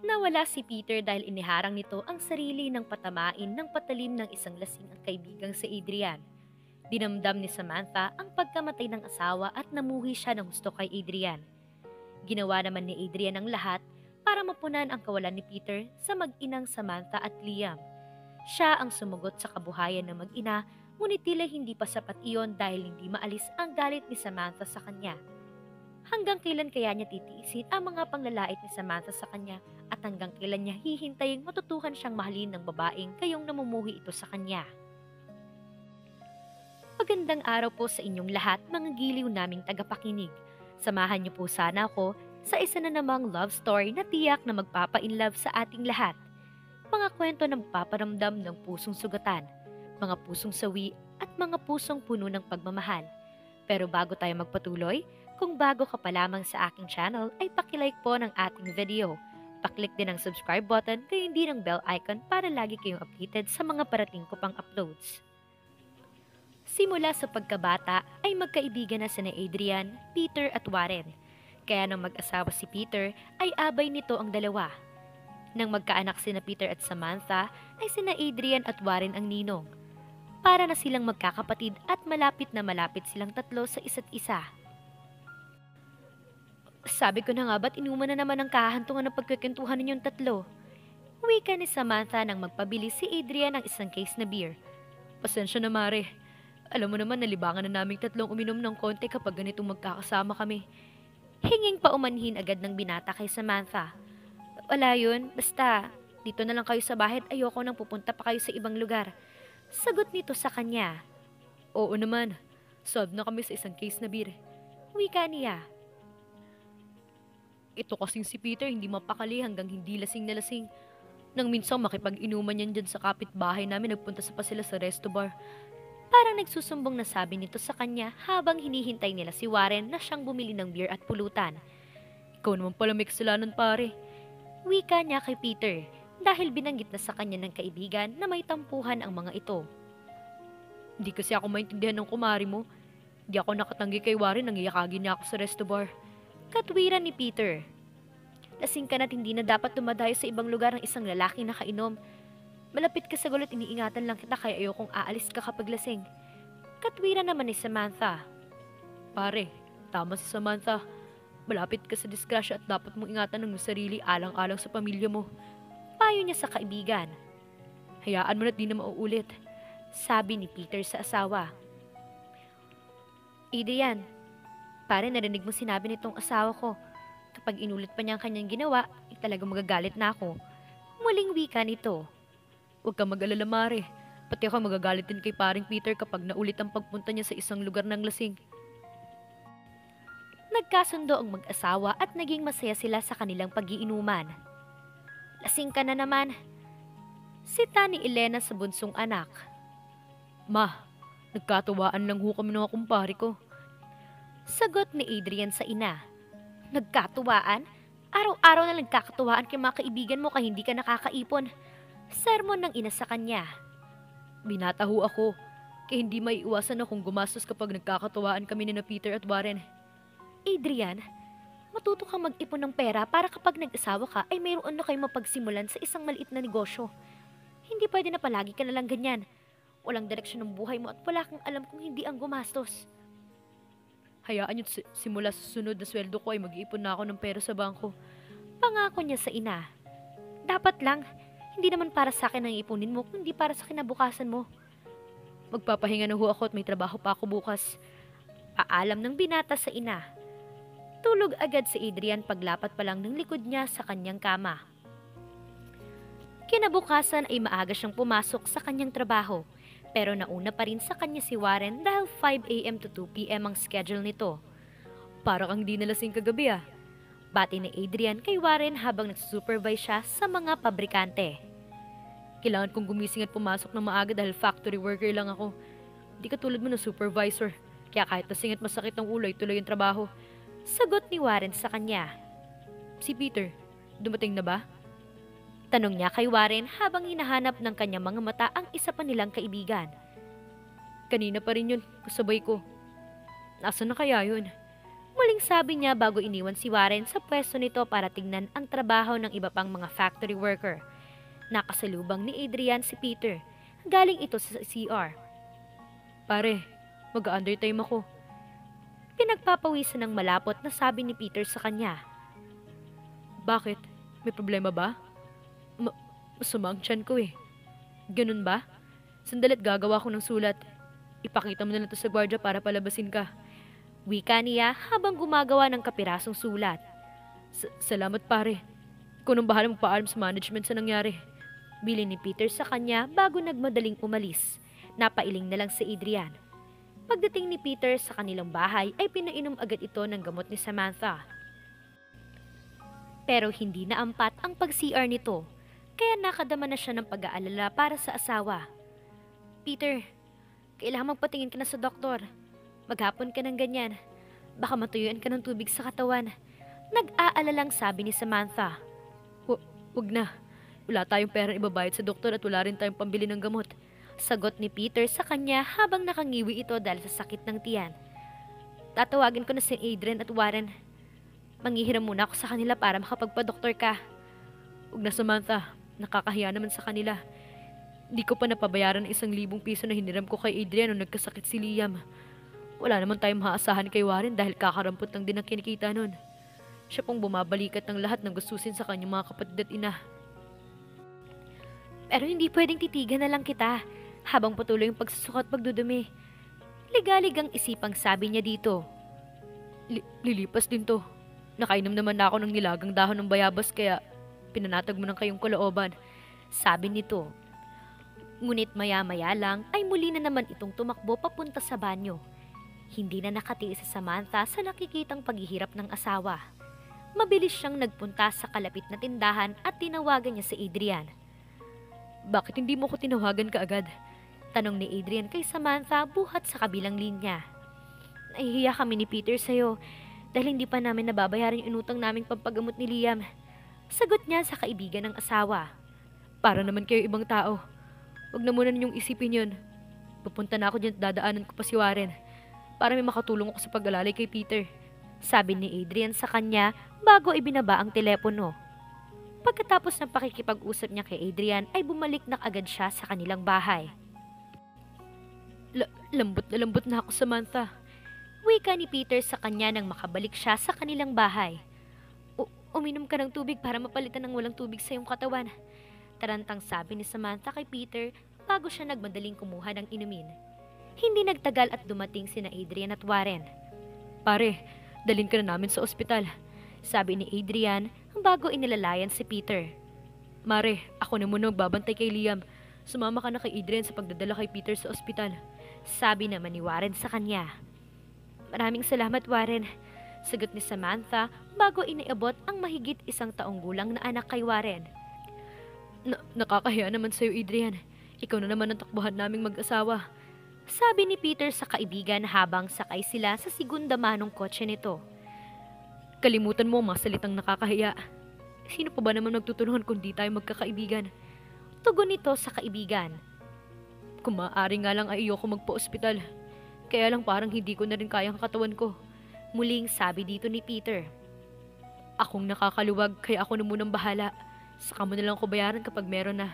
Nawala si Peter dahil iniharang nito ang sarili ng patamain ng patalim ng isang lasing ang kaibigang si Adrian. Dinamdam ni Samantha ang pagkamatay ng asawa at namuhi siya ng gusto kay Adrian. Ginawa naman ni Adrian ang lahat para mapunan ang kawalan ni Peter sa mag-inang Samantha at Liam. Siya ang sumugot sa kabuhayan ng mag-ina, ngunit tila hindi pa sapat iyon dahil hindi maalis ang galit ni Samantha sa kanya. Hanggang kailan kaya niya titiisin ang mga panglalait ni Samantha sa kanya at hanggang kailan niya hihintaying matutuhan siyang mahalin ng babaeng kayong namumuhi ito sa kanya. Magandang araw po sa inyong lahat, mga giliw naming tagapakinig. Samahan niyo po sana ako sa isa na namang love story na tiyak na magpapa-inlove sa ating lahat. Mga kwento na magpaparamdam ng pusong sugatan, mga pusong sawi at mga pusong puno ng pagmamahal. Pero bago tayo magpatuloy, kung bago ka pa lamang sa aking channel ay pakilike po ng ating video. Paklik din ang subscribe button gayon din ang bell icon para lagi kayong updated sa mga parating ko pang uploads. Simula sa pagkabata ay magkaibigan na sina Adrian, Peter at Warren. Kaya nang mag-asawa si Peter ay abay nito ang dalawa. Nang magkaanak sina Peter at Samantha ay sina Adrian at Warren ang ninong. Para na silang magkakapatid at malapit na malapit silang tatlo sa isa't isa. Sabi ko na nga ba't inuman na naman ang kahantungan ng pagkikentuhan ninyong tatlo? Wika ni Samantha nang magpabili si Adrian ng isang case na beer. Pasensya na Mare. Alam mo naman nalibangan na naming tatlong uminom ng konti kapag ganitong magkakasama kami. Hinging paumanhin agad ng binata kay Samantha. Wala yun, basta dito na lang kayo sa bahay at ayoko nang pupunta pa kayo sa ibang lugar. Sagot nito sa kanya. Oo naman, solve na kami sa isang case na beer. Wika niya. Ito kasing si Peter hindi mapakali hanggang hindi lasing na lasing. Nang minsang makipag-inuman yan dyan sa kapitbahay namin nagpunta pa sila sa resto bar. Parang nagsusumbong na sabi nito sa kanya habang hinihintay nila si Warren na siyang bumili ng beer at pulutan. Ikaw naman pala may kasalanan pare. Wika niya kay Peter dahil binanggit na sa kanya ng kaibigan na may tampuhan ang mga ito. Hindi kasi ako maintindihan ng kumari mo. Hindi ako nakatanggi kay Warren nang iyakagin niya ako sa resto bar. Katwiran ni Peter. Lasing ka na't hindi na dapat dumadayo sa ibang lugar ng isang lalaking nakainom. Malapit ka sa gulat, iniingatan lang kita kaya ayokong aalis ka kapag lasing. Katwiran naman ni Samantha. Pare, tama si Samantha. Malapit ka sa disgrasya at dapat mong ingatan ng sarili alang-alang sa pamilya mo. Payo niya sa kaibigan. Hayaan mo na't di na mauulit. Sabi ni Peter sa asawa. Adrian, pare narinig mo sinabi nitong asawa ko. Kapag inulit pa niya ang kanyang ginawa, talagang magagalit na ako. Muling wika nito. Huwag kang mag-alala Mare. Pati ako magagalit din kay paring Peter kapag naulit ang pagpunta niya sa isang lugar ng lasing. Nagkasundo ang mag-asawa at naging masaya sila sa kanilang pag-iinuman. Lasing ka na naman. Sita ni Elena sa bunsong anak. Ma, nagkatuwaan lang ho kami ng mga kumpare ko. Sagot ni Adrian sa ina. Nagkatuwaan? Araw-araw na nagkakatuwaan kay mga kaibigan mo kaya hindi ka nakakaipon. Sermon ng ina sa kanya. Binata ho ako, kaya hindi maiiwasan akong gumastos kapag nagkakatuwaan kami ni na Peter at Warren. Adrian, matuto kang mag-ipon ng pera para kapag nag-asawa ka ay mayroon na kayo mapagsimulan sa isang maliit na negosyo. Hindi pwede na palagi ka nalang ganyan. Walang direksyon ng buhay mo at wala kang alam kung hindi ang gumastos. Hayaan niyo simula sa susunod na sweldo ko ay mag-iipon na ako ng pera sa bangko. Pangako niya sa ina. Dapat lang, hindi naman para sa akin ang ipunin mo, kundi para sa kinabukasan mo. Magpapahinga na ho ako at may trabaho pa ako bukas. Paalam ng binata sa ina. Tulog agad si Adrian paglapat pa lang ng likod niya sa kanyang kama. Kinabukasan ay maaga siyang pumasok sa kanyang trabaho. Pero nauna pa rin sa kanya si Warren dahil 5 AM to 2 PM ang schedule nito. Para kang di nalasing kagabi ah. Bati ni Adrian kay Warren habang nagsusupervise siya sa mga pabrikante. Kailangan kong gumising at pumasok ng maaga dahil factory worker lang ako. Di katulad mo na supervisor. Kaya kahit nasing at masakit ang ulo ay tuloy yung trabaho. Sagot ni Warren sa kanya. Si Peter, dumating na ba? Tanong niya kay Warren habang hinahanap ng kanyang mga mata ang isa pa nilang kaibigan. Kanina pa rin yun, kasabay ko. Nasaan na kaya yun? Muling sabi niya bago iniwan si Warren sa pwesto nito para tingnan ang trabaho ng iba pang mga factory worker. Nakasalubang ni Adrian si Peter. Galing ito sa CR. Pare, mag-undertime ako. Pinagpapawisan ng malapot na sabi ni Peter sa kanya. Bakit? May problema ba? Masama ang tiyan ko eh. Ganun ba? Sandalit gagawa ko ng sulat. Ipakita mo na lang to sa gwardiya para palabasin ka. Wika niya habang gumagawa ng kapirasong sulat. Salamat pare. Ikaw nang bahala magpa-alarm sa management sa nangyari. Bili ni Peter sa kanya bago nagmadaling umalis. Napailing na lang si Adrian. Pagdating ni Peter sa kanilang bahay ay pinainom agad ito ng gamot ni Samantha. Pero hindi na ampat ang pag-CR nito, kaya nakadama na siya ng pag-aalala para sa asawa. Peter, kailangan magpatingin ka na sa doktor. Maghapon ka ng ganyan. Baka matuyuan ka ng tubig sa katawan. Nag-aalalang sabi ni Samantha. Wag na. Wala tayong pera ibabayad sa doktor at wala rin tayong pambili ng gamot. Sagot ni Peter sa kanya habang nakangiwi ito dahil sa sakit ng tiyan. Tatawagin ko na si Adrian at Warren. Manghihiram muna ako sa kanila para makapagpa-doktor ka. Huwag na Samantha, nakakahiya naman sa kanila. Di ko pa napabayaran ng 1,000 piso na hiniram ko kay Adrian nung nagkasakit si Liam. Wala naman tayong maaasahan kay Warren dahil kakarampot lang din ang kinikita nun. Siya pong bumabalikat ng lahat ng gustusin sa kanyang mga kapatid at ina. Pero hindi pwedeng titigan na lang kita habang patuloy yung pagsusuka at pagdudumi. Ligalig ang isipang sabi niya dito. Lilipas din to. Nakainom naman na ako ng nilagang dahon ng bayabas kaya pinanatag mo ng kayong kalooban. Sabi nito. Ngunit maya-maya lang ay muli na naman itong tumakbo papunta sa banyo. Hindi na nakatiis si Samantha sa nakikitang paghihirap ng asawa. Mabilis siyang nagpunta sa kalapit na tindahan at tinawagan niya si Adrian. Bakit hindi mo ko tinawagan kaagad? Tanong ni Adrian kay Samantha buhat sa kabilang linya. Nahihiya kami ni Peter sa'yo dahil hindi pa namin nababayaran yung inutang naming pampagamot ni Liam. Sagot niya sa kaibigan ng asawa. Para naman kayo ibang tao. Huwag na muna ninyong isipin yun. Pupunta na ako dyan at dadaanan ko pa si Warren para may makatulong ako sa pag-alalay kay Peter. Sabi ni Adrian sa kanya bago ibinaba ang telepono. Pagkatapos ng pakikipag-usap niya kay Adrian ay bumalik na agad siya sa kanilang bahay. Lambot na ako, Samantha. Wika ni Peter sa kanya nang makabalik siya sa kanilang bahay. Uminom ka ng tubig para mapalitan ng walang tubig sa iyong katawan. Tarantang sabi ni Samantha kay Peter bago siya nagmadaling kumuha ng inumin. Hindi nagtagal at dumating sina Adrian at Warren. Pare, dalhin ka na namin sa ospital. Sabi ni Adrian bago inilalayan si Peter. Mare, ako na muna magbabantay kay Liam. Sumama ka na kay Adrian sa pagdadala kay Peter sa ospital. Sabi naman ni Warren sa kanya. Maraming salamat, Warren. Sagot ni Samantha bago iniabot ang mahigit 1 taong gulang na anak kay Warren. Nakakahiya naman sa'yo, Adrian. Ikaw na naman ang takbuhan naming mag-asawa. Sabi ni Peter sa kaibigan habang sakay sila sa segunda manong kotse nito. Kalimutan mo ang mga salitang nakakahiya. Sino pa ba naman magtutulungan kung di tayo magkakaibigan? Tugon nito sa kaibigan. Kung maaari nga lang ay ayoko magpa-ospital. Kaya lang parang hindi ko na rin kayang katawan ko. Muling sabi dito ni Peter. Akong nakakaluwag kaya ako na munang bahala. Saka mo na lang ko bayaran kapag meron na.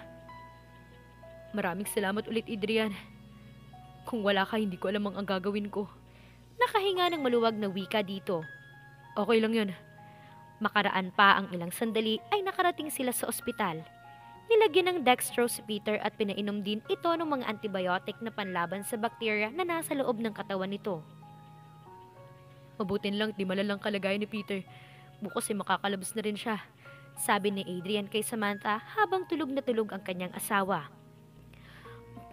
Maraming salamat ulit, Adrian. Kung wala ka, hindi ko alam ang gagawin ko. Nakahinga ng maluwag na wika dito. Okay lang yun. Makaraan pa ang ilang sandali ay nakarating sila sa ospital. Nilagyan ng dextrose si Peter at pinainom din ito ng mga antibiotic na panlaban sa bakterya na nasa loob ng katawan nito. Mabutin lang, di malalang kalagayan ni Peter. Bukas ay makakalabas na rin siya. Sabi ni Adrian kay Samantha habang tulog na tulog ang kanyang asawa.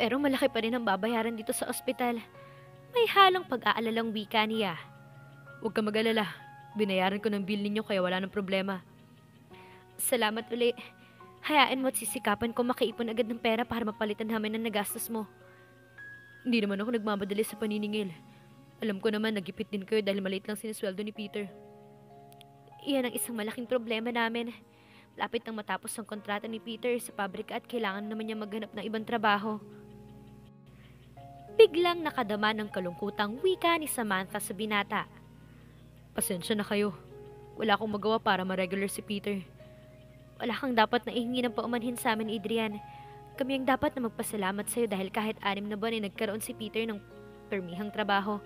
Pero malaki pa rin ang babayaran dito sa ospital. May halong pag-aalalang wika niya. Huwag ka mag-alala. Binayaran ko ng bill ninyo kaya wala ng problema. Salamat uli. Hayaan mo at sisikapan ko makaipon agad ng pera para mapalitan namin ang nagastos mo. Hindi naman ako nagmamadali sa paniningil. Alam ko naman nagipit din kayo dahil maliit lang sinisweldo ni Peter. Iyan ang isang malaking problema namin. Lapit nang matapos ang kontrata ni Peter sa pabrika at kailangan naman niya maghanap ng ibang trabaho. Biglang nakadama ng kalungkutang wika ni Samantha sa binata. Pasensya na kayo. Wala akong magawa para ma-regular si Peter. Wala kang dapat na ihingi ng paumanhin sa amin, Adrian. Kami ang dapat na magpasalamat sa'yo dahil kahit 6 na buwan ay nagkaroon si Peter ng permihang trabaho.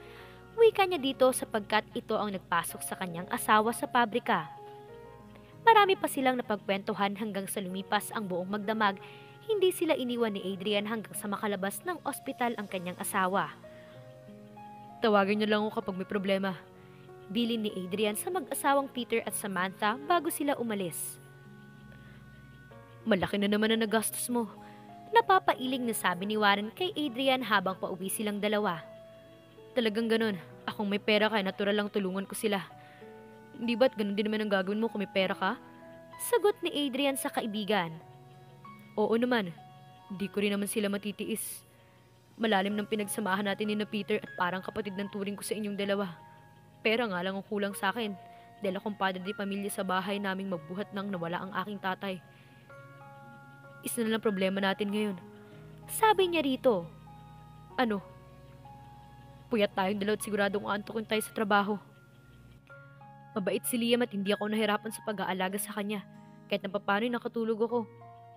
Wika niya dito sapagkat ito ang nagpasok sa kanyang asawa sa pabrika. Marami pa silang napagkwentuhan hanggang sa lumipas ang buong magdamag. Hindi sila iniwan ni Adrian hanggang sa makalabas ng ospital ang kanyang asawa. Tawagin niyo lang ako kapag may problema. Bilin ni Adrian sa mag-asawang Peter at Samantha bago sila umalis. Malaki na naman ang nagastos mo. Napapailing na sabi ni Warren kay Adrian habang pauwi silang dalawa. Talagang ganun. Akong may pera kaya natural lang tulungan ko sila. Hindi ba't ganun din naman ang gagawin mo kung may pera ka? Sagot ni Adrian sa kaibigan. Oo naman. Hindi ko rin naman sila matitiis. Malalim ng pinagsamahan natin ni na Peter at parang kapatid ng turing ko sa inyong dalawa. Pera nga lang ang kulang sa akin dahil akong padre de pamilya sa bahay naming magbuhat nang nawala ang aking tatay. Isa na lang problema natin ngayon. Sabi niya rito. Ano? Puyat tayong dalawa at siguradong aantukin tayo sa trabaho. Mabait si Liam at hindi ako nahirapan sa pag-aalaga sa kanya. Kahit na papano'y nakatulog ako.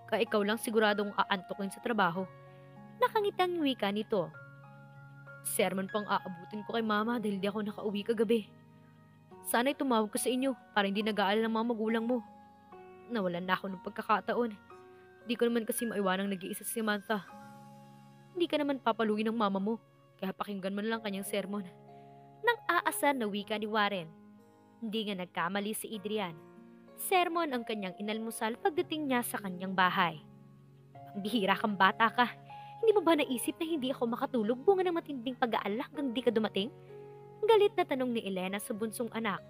Kaya ikaw lang siguradong aantukin sa trabaho. Nakangitang wika nito. Sermon pang aabutin ko kay mama dahil di ako nakauwi kagabi. Sana'y tumawag ko sa inyo para hindi nag-aalala ng mga magulang mo. Nawalan na ako ng pagkakataon. Di ko naman kasi maiwanang nag-iisa si Samantha. Hindi ka naman papaluin ng mama mo, kaya pakinggan mo na lang kanyang sermon. Nang aasar na wika ni Warren. Hindi nga nagkamali si Adrian. Sermon ang kanyang inalmusal pagdating niya sa kanyang bahay. Bihira kang bata ka. Hindi mo ba naisip na hindi ako makatulog bunga ng matinding pag-aalala hanggang di ka dumating? Galit na tanong ni Elena sa bunsong anak.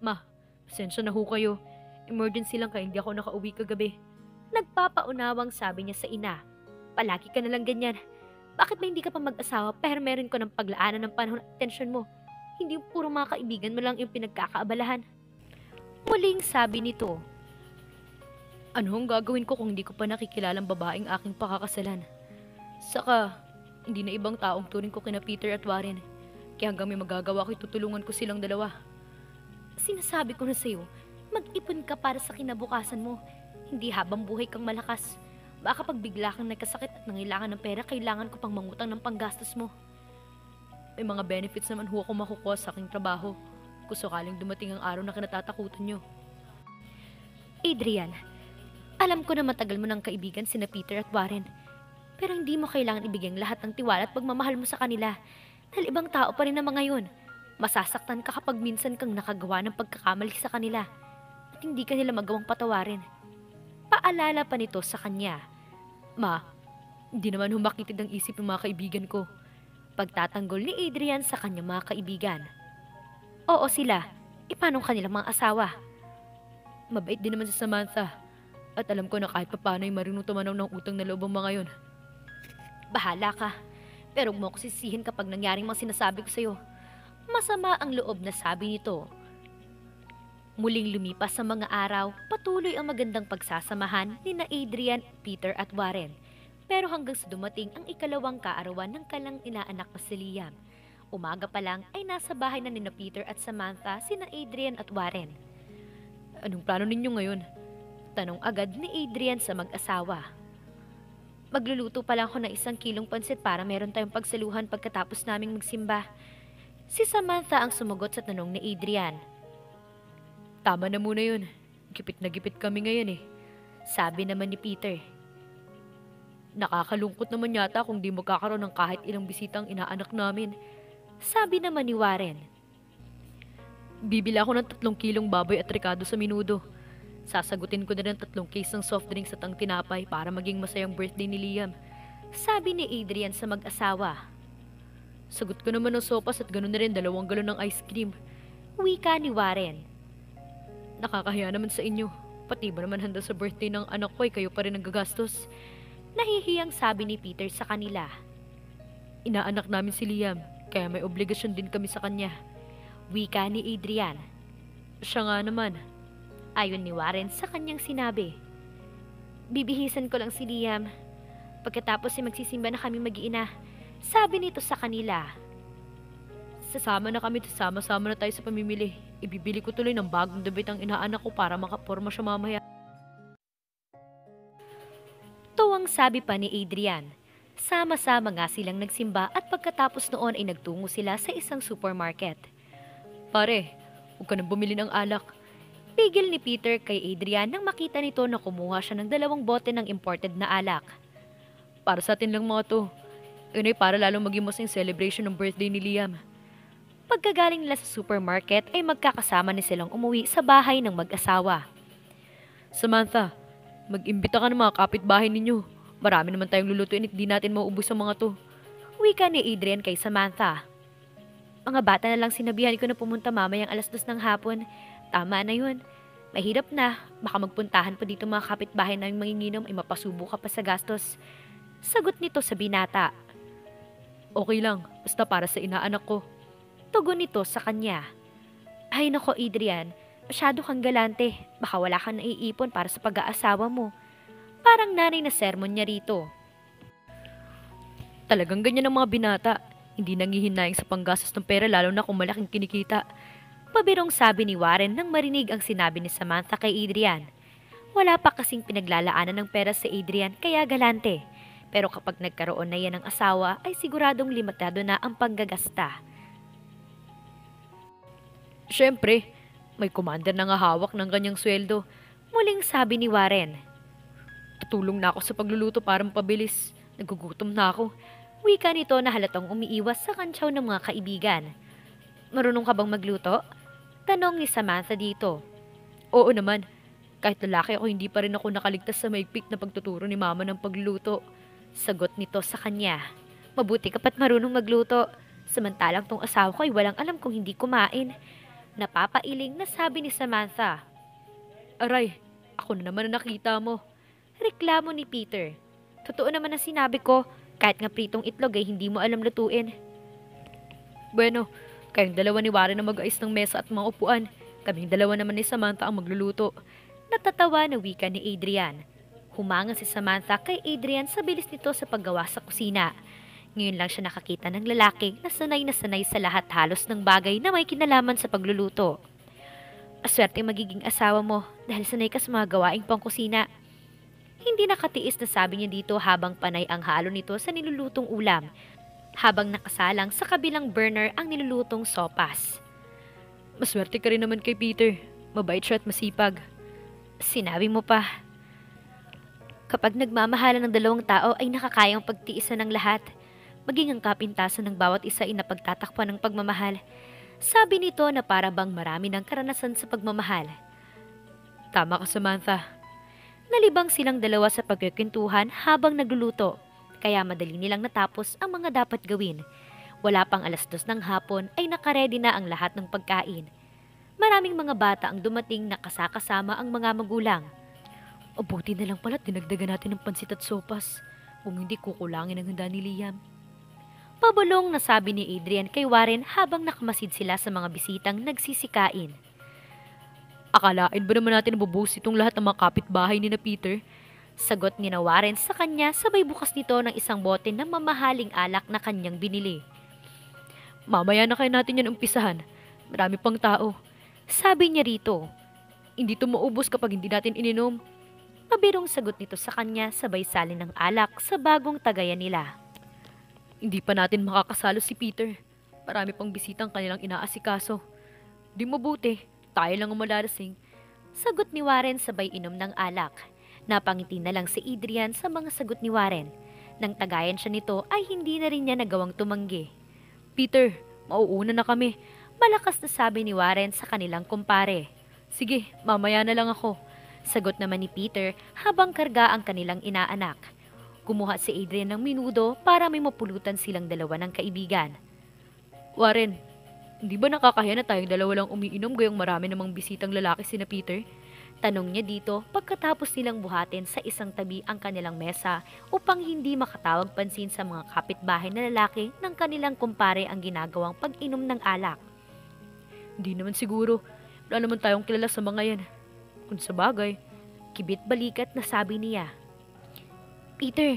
Ma, pasensya na ho kayo. Emergency lang kaya hindi ako nakauwi kagabi. Nagpapaunawang sabi niya sa ina. Palagi ka na lang ganyan. Bakit ba hindi ka pa mag-asawa pero meron ko ng paglaanan ng panahon at atensyon mo? Hindi puro mga kaibigan mo lang yung pinagkakaabalahan. Muling sabi nito. Ano ang gagawin ko kung hindi ko pa nakikilalang babaeng aking pakakasalan? Saka, hindi na ibang taong turing ko kina Peter at Warren. Kaya hanggang may magagawa ko, tutulungan ko silang dalawa. Sinasabi ko na sa'yo, mag-ipon ka para sa kinabukasan mo. Hindi habang buhay kang malakas. Baka pag bigla kang nagkasakit at nangailangan ng pera, kailangan ko pang mangutang ng panggastos mo. May mga benefits naman ho ako makukuha sa aking trabaho kung sakaling dumating ang araw na kinatatakutan nyo. Adrian, alam ko na matagal mo ng kaibigan sina Peter at Warren. Pero hindi mo kailangan ibigay lahat ng tiwala at pagmamahal mo sa kanila. Dahil ibang tao pa rin naman ngayon. Masasaktan ka kapag minsan kang nakagawa ng pagkakamali sa kanila. At hindi ka nila magawang patawarin. Paalala pa nito sa kanya. Ma, hindi naman humakitid ang isip ng mga kaibigan ko. Pagtatanggol ni Adrian sa kanyang mga kaibigan. Oo sila. Ipanong kanilang mga asawa. Mabait din naman si Samantha. At alam ko na kahit paano ay marunong tumanaw ng utang na loob ang mga yon. Bahala ka. Pero huwag mo ako sisihin kapag nangyaring mga sinasabi ko sa'yo. Masama ang loob na sabi nito. Muling lumipas sa mga araw, patuloy ang magandang pagsasamahan ni na Adrian, Peter at Warren. Pero hanggang sa dumating ang ikalawang kaarawan ng kalang inaanak pa si Liam. Umaga pa lang ay nasa bahay na nina Peter at Samantha sina Adrian at Warren. Anong plano ninyo ngayon? Tanong agad ni Adrian sa mag-asawa. Magluluto pa lang ako ng 1 kilong pansit para meron tayong pagsaluhan pagkatapos naming magsimba. Si Samantha ang sumagot sa tanong ni Adrian. Tama na muna yun. Gipit na gipit kami ngayon eh. Sabi naman ni Peter. Nakakalungkot naman yata kung di magkakaroon ng kahit ilang bisitang inaanak namin. Sabi naman ni Warren. Bibili ako ng 3 kilong baboy at ricado sa minudo. Sasagutin ko na ng 3 case ng soft drinks at ang tinapay para maging masayang birthday ni Liam. Sabi ni Adrian sa mag-asawa. Sagot ko naman ng sopas at ganoon na rin 2 galon ng ice cream. Wika ni Warren. Nakakahiya naman sa inyo. Pati ba naman handa sa birthday ng anak ko ay kayo pa rin ang gagastos? Nahihiyang sabi ni Peter sa kanila. Inaanak namin si Liam, kaya may obligasyon din kami sa kanya. Wika ni Adrian. Siya nga naman. Ayon ni Warren sa kanyang sinabi. Bibihisan ko lang si Liam. Pagkatapos ay magsisimba na kami mag-iina. Sabi nito sa kanila. Sasama na kami, sama-sama na tayo sa pamimili. Ibibili ko tuloy ng bagong damit ang inaanak ko para makaporma siya mamaya. Tuwang sabi pa ni Adrian. Sama-sama nga silang nagsimba at pagkatapos noon ay nagtungo sila sa isang supermarket. Pare, huwag ka nang bumili ng alak. Pigil ni Peter kay Adrian nang makita nito na kumuha siya ng 2 bote ng imported na alak. Para sa atin lang mga to. Yun ay para lalong maging masayang celebration ng birthday ni Liam. Pagkagaling nila sa supermarket ay magkakasama na silang umuwi sa bahay ng mag-asawa. Samantha, mag-imbita ka ng mga kapitbahay ninyo. Marami naman tayong lulutuin at di natin mauubos ang mga to. Wika ni Adrian kay Samantha. Mga bata na lang sinabihan ko na pumunta mamayang 2:00 ng hapon. Tama na yun. Mahirap na. Baka magpuntahan pa dito mga kapitbahay na yung manginginom ay mapasubo ka pa sa gastos. Sagot nito sa binata. Okay lang. Basta para sa inaanak ko. Tugon nito sa kanya. Ay nako Adrian. Masyado kang galante. Baka wala kang naiipon para sa pag-aasawa mo. Parang nanay na sermon niya rito. Talagang ganyan ang mga binata. Hindi nangihinayang sa panggastos ng pera lalo na kung malaking kinikita. Pabirong sabi ni Warren nang marinig ang sinabi ni Samantha kay Adrian. Wala pa kasing pinaglalaanan ng pera si Adrian kaya galante. Pero kapag nagkaroon na yan ng asawa ay siguradong limitado na ang panggagasta. Siyempre, may commander na nga hawak ng kanyang sweldo. Muling sabi ni Warren. Tutulong na ako sa pagluluto para mapabilis. Nagugutom na ako. Wika nito na halatang umiiwas sa kantsaw ng mga kaibigan. Marunong ka bang magluto? Tanong ni Samantha dito. Oo naman. Kahit lalaki ako hindi pa rin ako nakaligtas sa maigpit na pagtuturo ni mama ng pagluluto. Sagot nito sa kanya. Mabuti ka pa't marunong magluto. Samantalang tong asawa ko ay walang alam kung hindi kumain. Napapailing na sabi ni Samantha. Aray, ako na naman ang nakita mo. Reklamo ni Peter. Totoo naman ang sinabi ko, kahit nga pritong itlog ay hindi mo alam lutuin. Bueno, kayong dalawa ni Warren na mag-ayos ng mesa at mga upuan. Kaming dalawa naman ni Samantha ang magluluto. Natatawa na wika ni Adrian. Humanga si Samantha kay Adrian sa bilis nito sa paggawa sa kusina. Ngayon lang siya nakakita ng lalaki na sanay sa lahat halos ng bagay na may kinalaman sa pagluluto. Aswerte magiging asawa mo dahil sanay ka sa mga gawaing pangkusina. Hindi nakatiis na sabi niya dito habang panay ang halo nito sa nilulutong ulam, habang nakasalang sa kabilang burner ang nilulutong sopas. Maswerte ka rin naman kay Peter. Mabait siya at masipag. Sinabi mo pa. Kapag nagmamahalan ng 2 tao ay nakakayang pagtiisan ng lahat. Maging ang kapintasan ng bawat isa ay napagtatakpan ng pagmamahal. Sabi nito na para bang marami ng karanasan sa pagmamahal. Tama ka, Samantha. Nalibang silang dalawa sa pagkikwentuhan habang nagluluto, kaya madali nilang natapos ang mga dapat gawin. Wala pang 2:00 ng hapon ay nakaredy na ang lahat ng pagkain. Maraming mga bata ang dumating na kasakasama ang mga magulang. O buti na lang pala dinagdagan natin ng pansit at sopas. Kung hindi kukulangin ang handa ni Liam. Pabulong na sabi ni Adrian kay Warren habang nakamasid sila sa mga bisitang nagsisikain. Akalain ba naman natin nabubuhos itong lahat ng mga kapitbahay ni na Peter? Sagot ni na Warren sa kanya sabay bukas nito ng isang bote ng mamahaling alak na kanyang binili. Mamaya na kayo natin yan umpisahan. Marami pang tao. Sabi niya rito. Hindi ito maubos kapag hindi natin ininom. Mabirong sagot nito sa kanya sabay salin ng alak sa bagong tagayan nila. Hindi pa natin makakasalo si Peter. Marami pang bisitang kanilang inaasikaso. Di mabuti. Tayo lang ang malalasing. Sagot ni Warren sabay inom ng alak. Napangiti na lang si Adrian sa mga sagot ni Warren. Nang tagayan siya nito ay hindi na rin niya nagawang tumanggi. Peter, mauuna na kami. Malakas na sabi ni Warren sa kanilang kumpare. Sige, mamaya na lang ako. Sagot naman ni Peter habang karga ang kanilang inaanak. Kumuha si Adrian ng minudo para may mapulutan silang dalawa ng kaibigan. Warren, hindi ba nakakahiya na tayong dalawa lang umiinom gayong marami namang bisitang lalaki sina Peter? Tanong niya dito pagkatapos nilang buhatin sa isang tabi ang kanilang mesa upang hindi makatawag pansin sa mga kapitbahay na lalaki ng kanilang kumpare ang ginagawang pag-inom ng alak. Hindi naman siguro. Wala naman tayong kilala sa mga yan. Kung sa bagay, kibit balikat na sabi niya. Peter,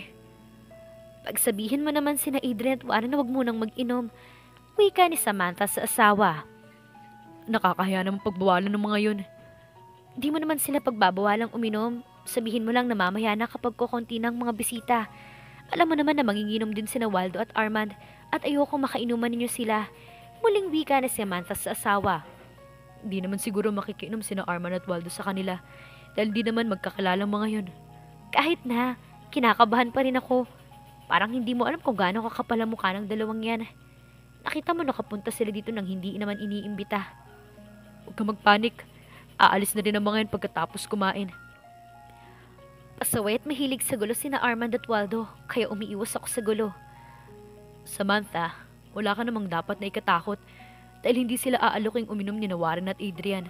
pagsabihin mo naman sina Adrian at Warren na wag munang mag-inom. Wika ni Samantha sa asawa. Nakakahiya naman pagbawalan ng mga yun. Di mo naman sila pagbabawalang uminom. Sabihin mo lang na mamaya na kapag kukunti ng mga bisita. Alam mo naman na manginginom din sina Waldo at Armand at ayoko makainuman ninyo sila. Muling wika ni Samantha sa asawa. Di naman siguro makikinom sina Arman at Waldo sa kanila dahil di naman magkakakilalang mga yun. Kahit na, kinakabahan pa rin ako. Parang hindi mo alam kung gaano kakapal ang mukha ng dalawang yan. Nakita mo nakapunta sila dito nang hindi naman iniimbita. Huwag ka magpanik. Aalis na din ang mga yan pagkatapos kumain. Pasaway at mahilig sa gulo sina Armand at Waldo, kaya umiiwas ako sa gulo. Samantha, wala ka namang dapat na ikatakot dahil hindi sila aaloking uminom ni Warren at Adrian.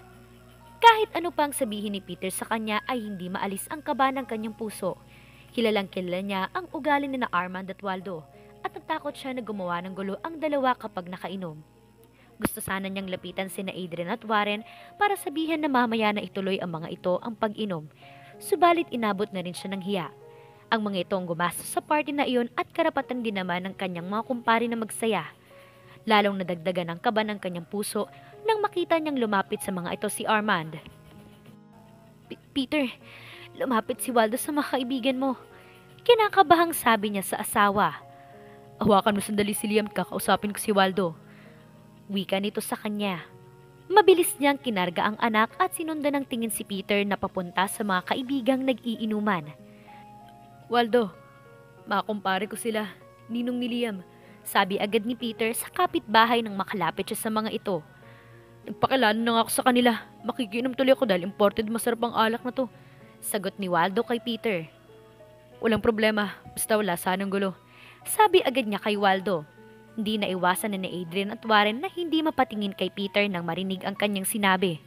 Kahit ano pang sabihin ni Peter sa kanya ay hindi maalis ang kaba ng kanyang puso. Kilalang kilala niya ang ugali ni na Armand at Waldo at natakot siya na gumawa ng gulo ang dalawa kapag nakainom. Gusto sana niyang lapitan sina Adrian at Warren para sabihin na mamaya na ituloy ang mga ito ang pag-inom. Subalit inabot na rin siya ng hiya. Ang mga ito ang gumastos sa party na iyon at karapatan din naman ng kanyang mga kumpare na magsaya. Lalong nadagdagan ang kaba ng kanyang puso nang makita niyang lumapit sa mga ito si Armand. Peter, lumapit si Waldo sa mga kaibigan mo. Kinakabahang sabi niya sa asawa. Hawakan mo sandali si Liam, kakausapin ko si Waldo. Wika nito sa kanya. Mabilis niyang kinarga ang anak at sinundan ng tingin si Peter na papunta sa mga kaibigang nag-iinuman. Waldo, makumpare ko sila, ninong ni Liam. Sabi agad ni Peter sa kapitbahay nang makalapit siya sa mga ito. Nagpakilala na nga ako sa kanila. Makikinom tuloy ako dahil imported masarap ang alak na to. Sagot ni Waldo kay Peter. Walang problema, basta wala sanang gulo. Sabi agad niya kay Waldo. Hindi na iwasan na ni Adrian at Warren na hindi mapatingin kay Peter nang marinig ang kanyang sinabi.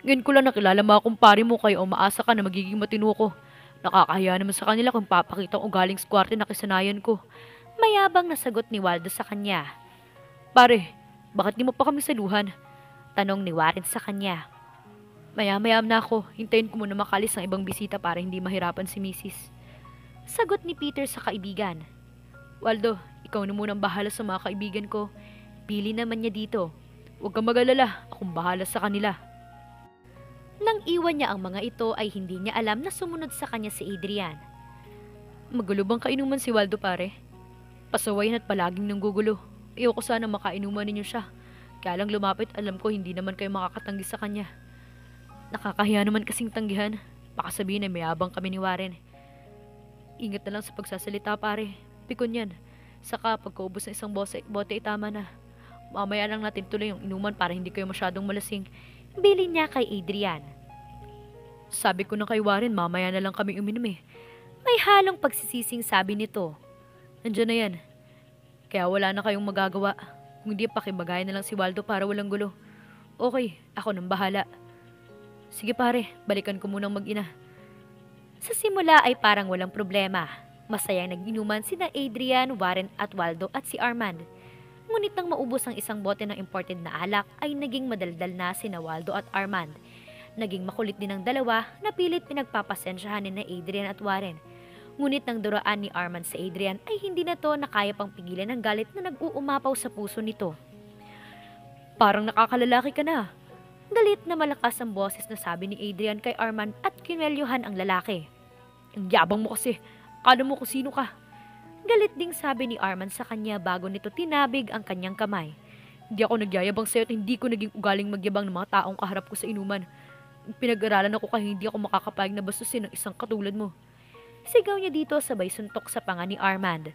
Ngayon ko lang nakilala mga kumpare mo kaya umaasa ka na magiging matino ko. Nakakahiya naman sa kanila kung papakita ang ugaling squarte na kisanayan ko. Mayabang na sagot ni Waldo sa kanya. Pare, bakit di mo pa kami saluhan? Tanong ni Warren sa kanya. Maya-maya na ako, hintayin ko muna makalis ng ibang bisita para hindi mahirapan si Mrs. Sagot ni Peter sa kaibigan. Waldo, ikaw na munang bahala sa mga kaibigan ko. Pili naman niya dito. Huwag kang mag-alala, akong bahala sa kanila. Nang iwan niya ang mga ito ay hindi niya alam na sumunod sa kanya si Adrian. Magulo bang kainuman si Waldo pare? Pasawayin at palaging nanggugulo. Ayoko sana makainuman ninyo siya. Kaya lang lumapit, alam ko hindi naman kayo makakatanggi sa kanya. Nakakahiya naman kasing tanggihan. Baka sabihin ay mayabang kami ni Warren. Ingat na lang sa pagsasalita pare. Pikon yan. Saka pagkaubos ng isang bote tama na. Mamaya lang natin tuloy yung inuman para hindi kayo masyadong malasing. Bilin niya kay Adrian. Sabi ko na kay Warren, mamaya na lang kami uminom eh. May halong pagsisising sabi nito. Nandiyan na yan. Kaya wala na kayong magagawa. Kung hindi, pakibagayan na lang si Waldo para walang gulo. Okay, ako nang bahala. Sige pare, balikan ko munang mag-ina. Sa simula ay parang walang problema. Masayang nag-inuman sina Adrian, Warren at Waldo at si Armand. Ngunit nang maubos ang isang bote ng imported na alak ay naging madaldal na sina Waldo at Armand. Naging makulit din ang dalawa na pilit pinagpapasensyahan ni na Adrian at Warren. Ngunit nang duraan ni Armand sa Adrian ay hindi na to nakaya pang pigilan ng galit na nag-uumapaw sa puso nito. Parang nakakalalaki ka na. Galit na malakas ang boses na sabi ni Adrian kay Armand at kinwelyuhan ang lalaki. Ang yabang mo kasi. Akala mo kung sino ka. Galit ding sabi ni Armand sa kanya bago nito tinabig ang kanyang kamay. Hindi ako nagyayabang sa'yo at hindi ko naging ugaling magyabang ng mga taong kaharap ko sa inuman. Pinag-aralan ako kaya hindi ako makakapayag na bastusin ng isang katulad mo. Sigaw niya dito sabay suntok sa panga ni Armand.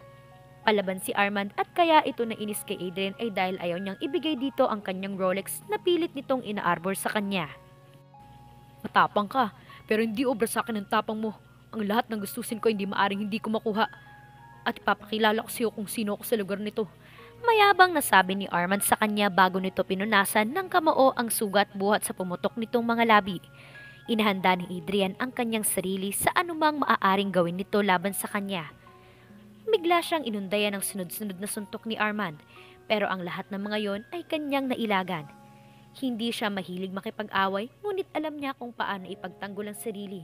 Palaban si Armand at kaya ito nainis kay Adrian ay dahil ayaw niyang ibigay dito ang kanyang Rolex na pilit nitong inaarbor sa kanya. Matapang ka, pero hindi obra sa akin ang tapang mo. Ang lahat ng gustusin ko hindi maaring hindi ko makuha. At ipapakilala ko sa iyo kung sino ako sa lugar nito. Mayabang na sabi ni Armand sa kanya bago nito pinunasan ng kamao ang sugat buhat sa pumutok nitong mga labi. Inahanda ni Adrian ang kanyang sarili sa anumang maaaring gawin nito laban sa kanya. Bigla siyang inundayan ng sunod-sunod na suntok ni Armand, pero ang lahat ng mga yon ay kanyang nailagan. Hindi siya mahilig makipag-away, ngunit alam niya kung paano ipagtanggol ang sarili.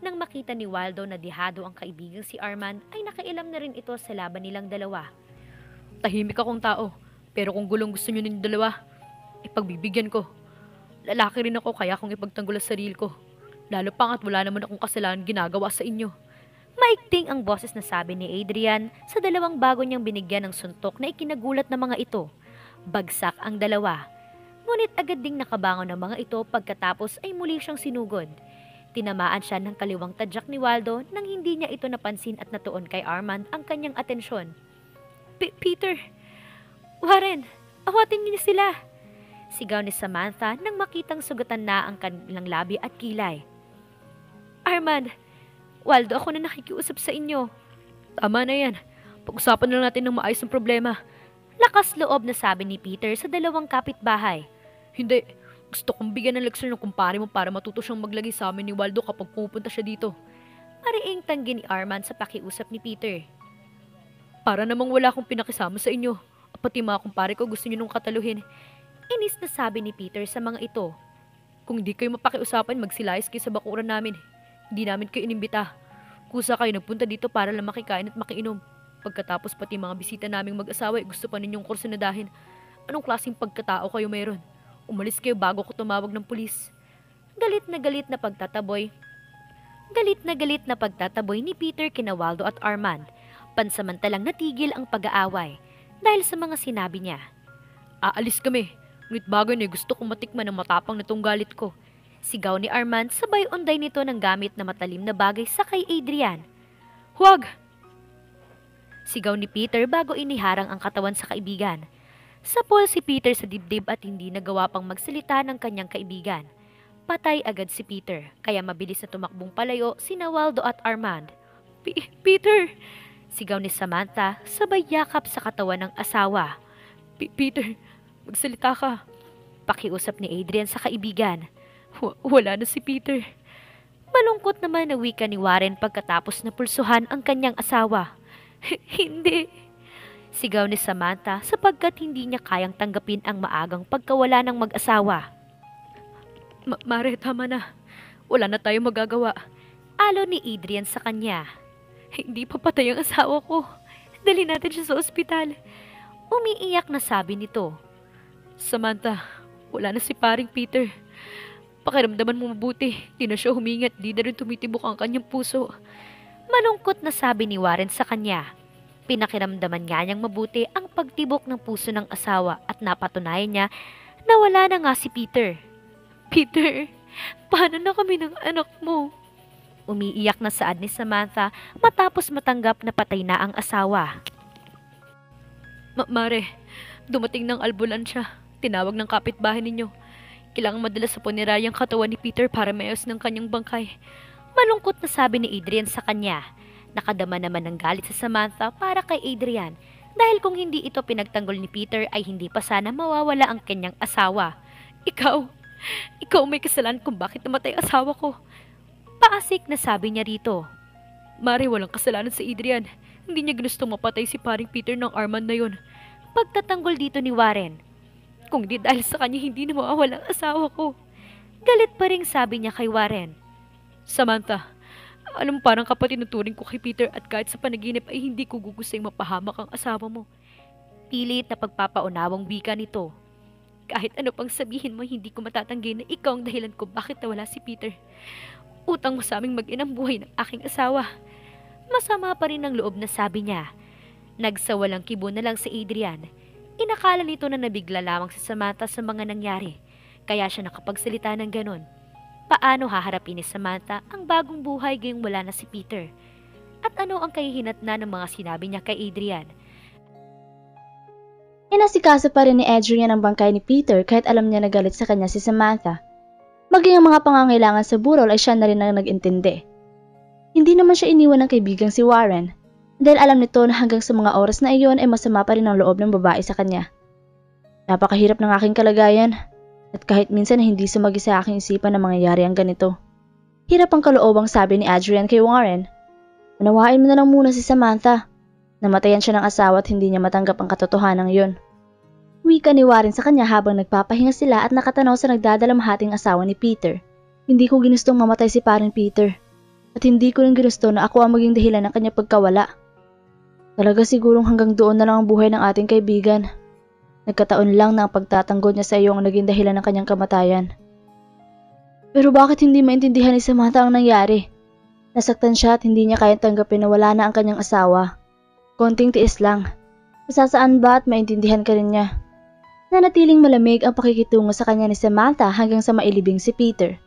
Nang makita ni Waldo na dihado ang kaibigang si Armand, ay nakailam na rin ito sa laban nilang dalawa. Tahimik akong tao. Pero kung gulong gusto niyo ninyong dalawa, ipagbibigyan ko. Lalaki rin ako kaya kung ipagtanggol ang sarili ko. Lalo pa at wala naman akong kasalanan ginagawa sa inyo. Maikting ang boses na sabi ni Adrian sa dalawang bago niyang binigyan ng suntok na ikinagulat ng mga ito. Bagsak ang dalawa. Ngunit agad ding nakabangon ng mga ito pagkatapos ay muli siyang sinugod. Tinamaan siya ng kaliwang tadyak ni Waldo nang hindi niya ito napansin at natuon kay Armand ang kanyang atensyon. Peter! Warren! Awatin niyo sila! Sigaw ni Samantha nang makitang sugatan na ang kanilang labi at kilay. Armand! Waldo, ako na nakikiusap sa inyo. Tama na yan. Pag-usapan na lang natin ng maayos ng problema. Lakas loob na sabi ni Peter sa dalawang kapitbahay. Hindi. Gusto kong bigyan ng leksyon ng kumpare mo para matuto siyang maglagay sa amin ni Waldo kapag pupunta siya dito. Mariing tanggi ni Armand sa pakiusap ni Peter. Para namang wala akong pinakisama sa inyo. Pati mga kumpare ko gusto niyo nung kataluhin. Inis na sabi ni Peter sa mga ito. Kung hindi kayo mapakiusapan, magsilayas kayo sa bakuran namin. Hindi namin kayo inimbita. Kusa kayo nagpunta dito para lang makikain at makiinom. Pagkatapos pati mga bisita naming mag-asawa gusto pa ninyong kursunadahin. Anong klaseng pagkatao kayo mayroon? Umalis kayo bago ko tumawag ng pulis. Galit na pagtataboy ni Peter kina Waldo at Armand. Pansamantalang natigil ang pag-aaway dahil sa mga sinabi niya. Aalis kami. Ngunit bago niya gusto kong matikman ang matapang na tong galit ko. Sigaw ni Armand sabay unday nito ng gamit na matalim na bagay sa kay Adrian. Huwag! Sigaw ni Peter bago iniharang ang katawan sa kaibigan. Sapol si Peter sa dibdib at hindi nagawa pang magsalita ng kanyang kaibigan. Patay agad si Peter, kaya mabilis na tumakbong palayo sina Waldo at Armand. Peter! Sigaw ni Samantha sabay yakap sa katawan ng asawa. Peter, magsalita ka. Pakiusap ni Adrian sa kaibigan. Wala na si Peter. Malungkot naman na wika ni Warren pagkatapos na pulsuhan ang kanyang asawa. Hindi. Sigaw ni Samantha sapagkat hindi niya kayang tanggapin ang maagang pagkawala ng mag-asawa. Mare, tama na. Wala na tayong magagawa. Alo ni Adrian sa kanya. Hindi pa patay ang asawa ko. Dali natin siya sa ospital. Umiiyak na sabi nito. Samantha, wala na si paring Peter. Pakiramdaman mo mabuti. Di na siya humingat, di na rin tumitibok ang kanyang puso. Malungkot na sabi ni Warren sa kanya. Pinakiramdaman nga niyang mabuti ang pagtibok ng puso ng asawa at napatunayan niya na wala na nga si Peter. Peter, paano na kami ng anak mo? Umiiyak na saad ni Samantha matapos matanggap na patay na ang asawa. Mare, dumating ng albulansya. Tinawag ng kapitbahay ninyo. Kailangang madala sa puneraryang katawan ni Peter para mayos ng kanyang bangkay. Malungkot na sabi ni Adrian sa kanya. Nakadama naman ng galit sa Samantha para kay Adrian dahil kung hindi ito pinagtanggol ni Peter ay hindi pa sana mawawala ang kanyang asawa. Ikaw may kasalanan kung bakit namatay asawa ko. Paasik na sabi niya rito. Mare, walang kasalanan si Adrian. Hindi niya ginustong mapatay si paring Peter ng Armand na yun. Pagtatanggol dito ni Warren. Kung di dahil sa kanya hindi na mawawala ang asawa ko. Galit pa rin sabi niya kay Warren. Samantha, alam mo parang kapatid na turing ko kay Peter at kahit sa panaginip ay hindi ko gugustong mapahamak ang asawa mo. Pilit na pagpapaunawang bika nito. Kahit ano pang sabihin mo, hindi ko matatanggi na ikaw ang dahilan ko bakit nawala si Peter. Utang mo sa aming mag-inang buhay ng aking asawa. Masama pa rin ang loob na sabi niya. Nagsawalang kibo na lang si Adrian. Inakala nito na nabigla lamang si Samantha sa mga nangyari. Kaya siya nakapagsalita ng ganon. Paano haharapin ni Samantha ang bagong buhay gayong wala na si Peter? At ano ang kahihinatnan ng mga sinabi niya kay Adrian? Inasikaso pa rin ni Adrian ang bangkay ni Peter kahit alam niya na galit sa kanya si Samantha. Maging ang mga pangangailangan sa burol ay siya na rin ang nag-intindi. Hindi naman siya iniwan ng kaibigang si Warren dahil alam nito na hanggang sa mga oras na iyon ay masama pa rin ang loob ng babae sa kanya. Napakahirap ng aking kalagayan at kahit minsan hindi sumagi sa aking isipan na mangyayari ang ganito. Hirap ang kaloobang sabi ni Adrian kay Warren. Unawain mo na lang muna si Samantha. Namatayan siya ng asawa at hindi niya matanggap ang katotohanan yun. Wika ni Warren sa kanya habang nagpapahinga sila at nakatanaw sa nagdadalamhating asawa ni Peter. Hindi ko ginustong mamatay si paring Peter. At hindi ko rin ginusto na ako ang maging dahilan ng kanya pagkawala. Talaga sigurong hanggang doon na lang ang buhay ng ating kaibigan. Nagkataon lang na ang pagtatanggol niya sa iyo ang naging dahilan ng kanyang kamatayan. Pero bakit hindi maintindihan ni Samantha ang nangyari? Nasaktan siya at hindi niya kayang tanggapin na wala na ang kanyang asawa. Konting tiis lang. Masasaan ba at maintindihan ka rin niya? Nanatiling malamig ang pakikitungo sa kanya ni Samantha hanggang sa mailibing si Peter.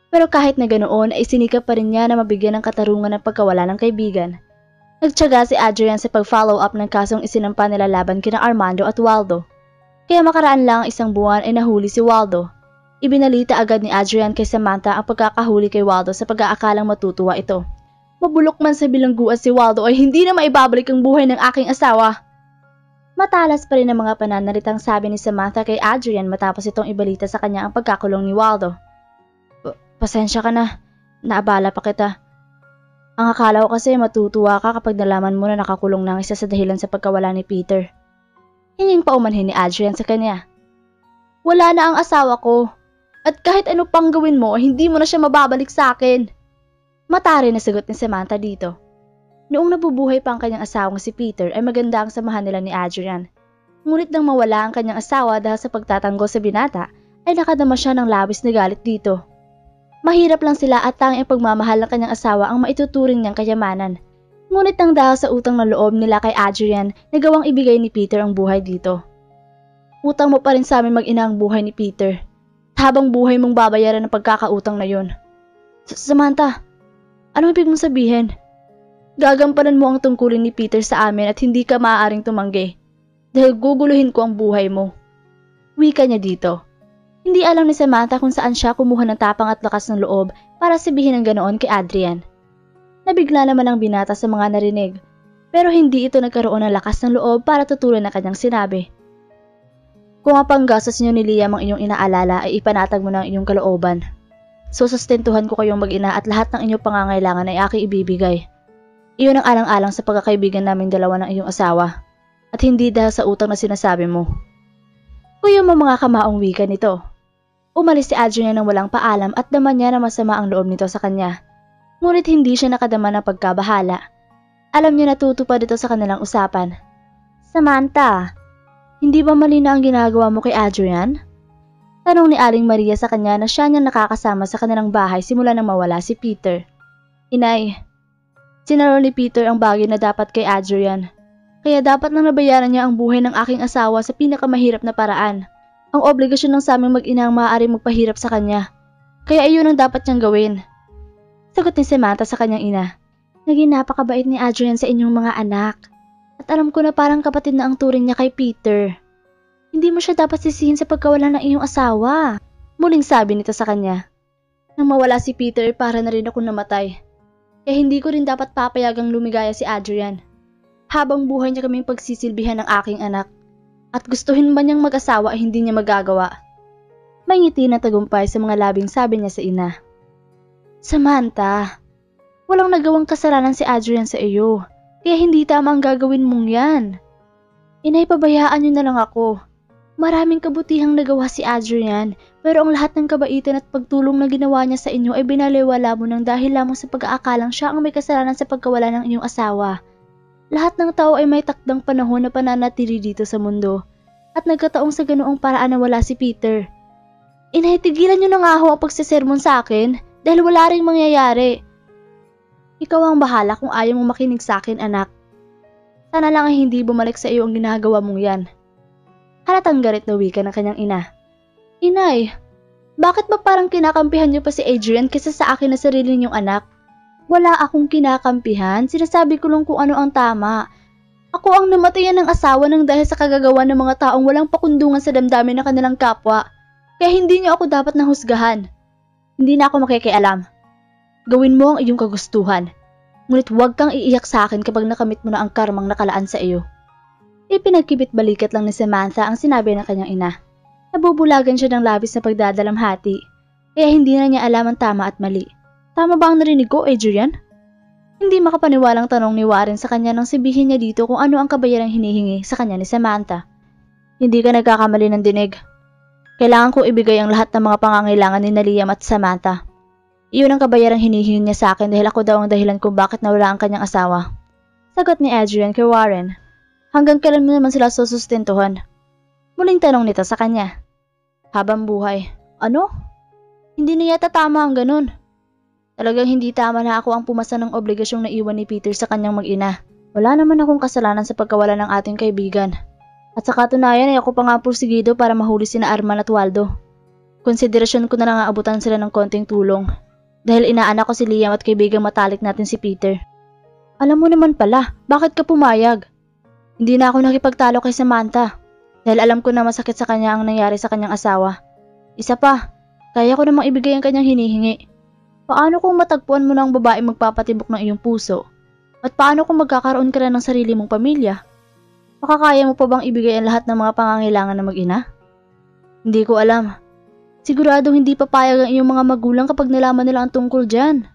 Pero kahit na ganoon ay sinikap pa rin niya na mabigyan ng katarungan ng pagkawala ng kaibigan. Nagtiyaga si Adrian sa pag-follow up ng kasong isinampa nila laban kina Armando at Waldo. Kaya makaraan lang ang isang buwan ay nahuli si Waldo. Ibinalita agad ni Adrian kay Samantha ang pagkakahuli kay Waldo sa pag-aakalang matutuwa ito. Mabulok man sa bilangguan si Waldo ay hindi na maibabalik ang buhay ng aking asawa. Matalas pa rin ang mga pananalitang sabi ni Samantha kay Adrian matapos itong ibalita sa kanya ang pagkakulong ni Waldo. Pasensya ka na, naabala pa kita. Ang akala ko kasi matutuwa ka kapag nalaman mo na nakakulong na ang isa sa dahilan sa pagkawala ni Peter. Hinging paumanhin ni Adrian sa kanya. Wala na ang asawa ko. At kahit ano pang gawin mo, hindi mo na siya mababalik sa akin. Matari na sagot ni Samantha dito. Noong nabubuhay pa ang kanyang asawang si Peter ay maganda ang samahan nila ni Adrian. Ngunit nang mawala ang kanyang asawa dahil sa pagtatanggol sa binata, ay nakadama siya ng labis na galit dito. Mahirap lang sila at tanging pagmamahal ng kanyang asawa ang maituturing niyang kayamanan. Ngunit nang dahil sa utang na loob nila kay Adrian, nagawang ibigay ni Peter ang buhay dito. Utang mo pa rin sa amin mag-ina ang buhay ni Peter. Habang buhay mong babayaran ng pagkakautang na yun. Samantha, anong ibig mong sabihin? Gagampanan mo ang tungkulin ni Peter sa amin at hindi ka maaaring tumanggi. Dahil guguluhin ko ang buhay mo. Wika niya dito. Hindi alam ni Samantha kung saan siya kumuha ng tapang at lakas ng loob para sabihin ang ganoon kay Adrian. Nabigla naman ang binata sa mga narinig, pero hindi ito nagkaroon ng lakas ng loob para tutulan ang kanyang sinabi. Kung ang panggastos niyo ni Liam ang inyong inaalala ay ipanatag mo ng inyong kalooban. Susustentuhan ko kayong mag-ina at lahat ng inyong pangangailangan ay aking ibibigay. Iyon ang alang-alang sa pagkakaibigan naming dalawa ng iyong asawa, at hindi dahil sa utang na sinasabi mo. Kuya mo mga kamaong wika nito. Umalis si Adrian nang walang paalam at daman niya na masama ang loob nito sa kanya. Ngunit hindi siya nakadama ng pagkabahala. Alam niya natutupad ito sa kanilang usapan. Samantha, hindi ba mali na ang ginagawa mo kay Adrian? Tanong ni Aling Maria sa kanya na siya niyang nakakasama sa kanilang bahay simula nang mawala si Peter. Inay, sinaro ni Peter ang bagay na dapat kay Adrian. Kaya dapat nang nabayaran niya ang buhay ng aking asawa sa pinakamahirap na paraan. Ang obligasyon ng saming mag-ina ang maaaring magpahirap sa kanya. Kaya iyon ang dapat niyang gawin. Sagot ni Samantha sa kanyang ina. Naging napakabait ni Adrian sa inyong mga anak. At alam ko na parang kapatid na ang turing niya kay Peter. Hindi mo siya dapat sisihin sa pagkawala ng iyong asawa. Muling sabi nito sa kanya. Nang mawala si Peter, para na rin ako namatay. Kaya hindi ko rin dapat papayagang lumigaya si Adrian. Habang buhay niya kaming pagsisilbihan ng aking anak. At gustuhin ba niyang mag-asawa ay hindi niya magagawa. May ngiti na tagumpay sa mga labing sabi niya sa ina. Samantha, walang nagawang kasalanan si Adrian sa iyo. Kaya hindi tama ang gagawin mong yan. Inay, pabayaan niyo na lang ako. Maraming kabutihang nagawa si Adrian, pero ang lahat ng kabaitan at pagtulong na ginawa niya sa inyo ay binaliwala mo nang dahil lamang sa pag-aakalang siya ang may kasalanan sa pagkawala ng inyong asawa. Lahat ng tao ay may takdang panahon na pananatili dito sa mundo, at nagkataong sa ganoong paraan na wala si Peter. Inay, tigilan niyo na nga ho ang pagsisermon sa akin, dahil wala ring mangyayari. Ikaw ang bahala kung ayaw mo makinig sa akin, anak. Sana lang ay hindi bumalik sa iyo ang ginagawa mong yan. Halatang galit na wika ng kanyang ina. Inay, bakit ba parang kinakampihan niyo pa si Adrian kaysa sa akin na sarili niyong anak? Wala akong kinakampihan, sinasabi ko lang kung ano ang tama. Ako ang namatayan ng asawa nang dahil sa kagagawa ng mga taong walang pakundungan sa damdamin ng kanilang kapwa. Kaya hindi niyo ako dapat nahusgahan. Hindi na ako makikialam. Gawin mo ang iyong kagustuhan. Ngunit huwag kang iiyak sa akin kapag nakamit mo na ang karmang nakalaan sa iyo. Ipinagkibit balikat lang ni Samantha ang sinabi ng kanyang ina. Nabubulagan siya ng labis na pagdadalamhati, kaya hindi na niya alam ang tama at mali. Tama ba ang narinig ko, Adrian? Hindi makapaniwalang tanong ni Warren sa kanya nang sabihin niya dito kung ano ang kabayarang hinihingi sa kanya ni Samantha. Hindi ka nagkakamali ng dinig. Kailangan ko ibigay ang lahat ng mga pangangailangan ni Liam at Samantha. Iyon ang kabayarang hinihingi niya sa akin dahil ako daw ang dahilan kung bakit nawala ang kanyang asawa. Sagot ni Adrian kay Warren. Hanggang kailan mo naman sila susustentuhan? Muling tanong nito sa kanya. Habang buhay. Ano? Hindi na yata tama ang ganun. Talagang hindi tama na ako ang pumasa ng obligasyong naiwan ni Peter sa kanyang mag-ina. Wala naman akong kasalanan sa pagkawala ng ating kaibigan. At sa katunayan ay ako pa nga pursigido para mahuli sina Arman at Waldo. Konsiderasyon ko na lang aabutan sila ng konting tulong. Dahil inaanak ko si Liam at kaibigang matalik natin si Peter. Alam mo naman pala, bakit ka pumayag? Hindi na ako nakipagtalo kay Samantha. Dahil alam ko na masakit sa kanya ang nangyari sa kanyang asawa. Isa pa, kaya ko namang ibigay ang kanyang hinihingi. Paano kung matagpuan mo na ang babae magpapatibok ng iyong puso? At paano kung magkakaroon ka na ng sarili mong pamilya? Makakaya mo pa bang ibigay ang lahat ng mga pangangailangan ng mag-ina? Hindi ko alam. Siguradong hindi papayag ang iyong mga magulang kapag nalaman nila ang tungkol dyan.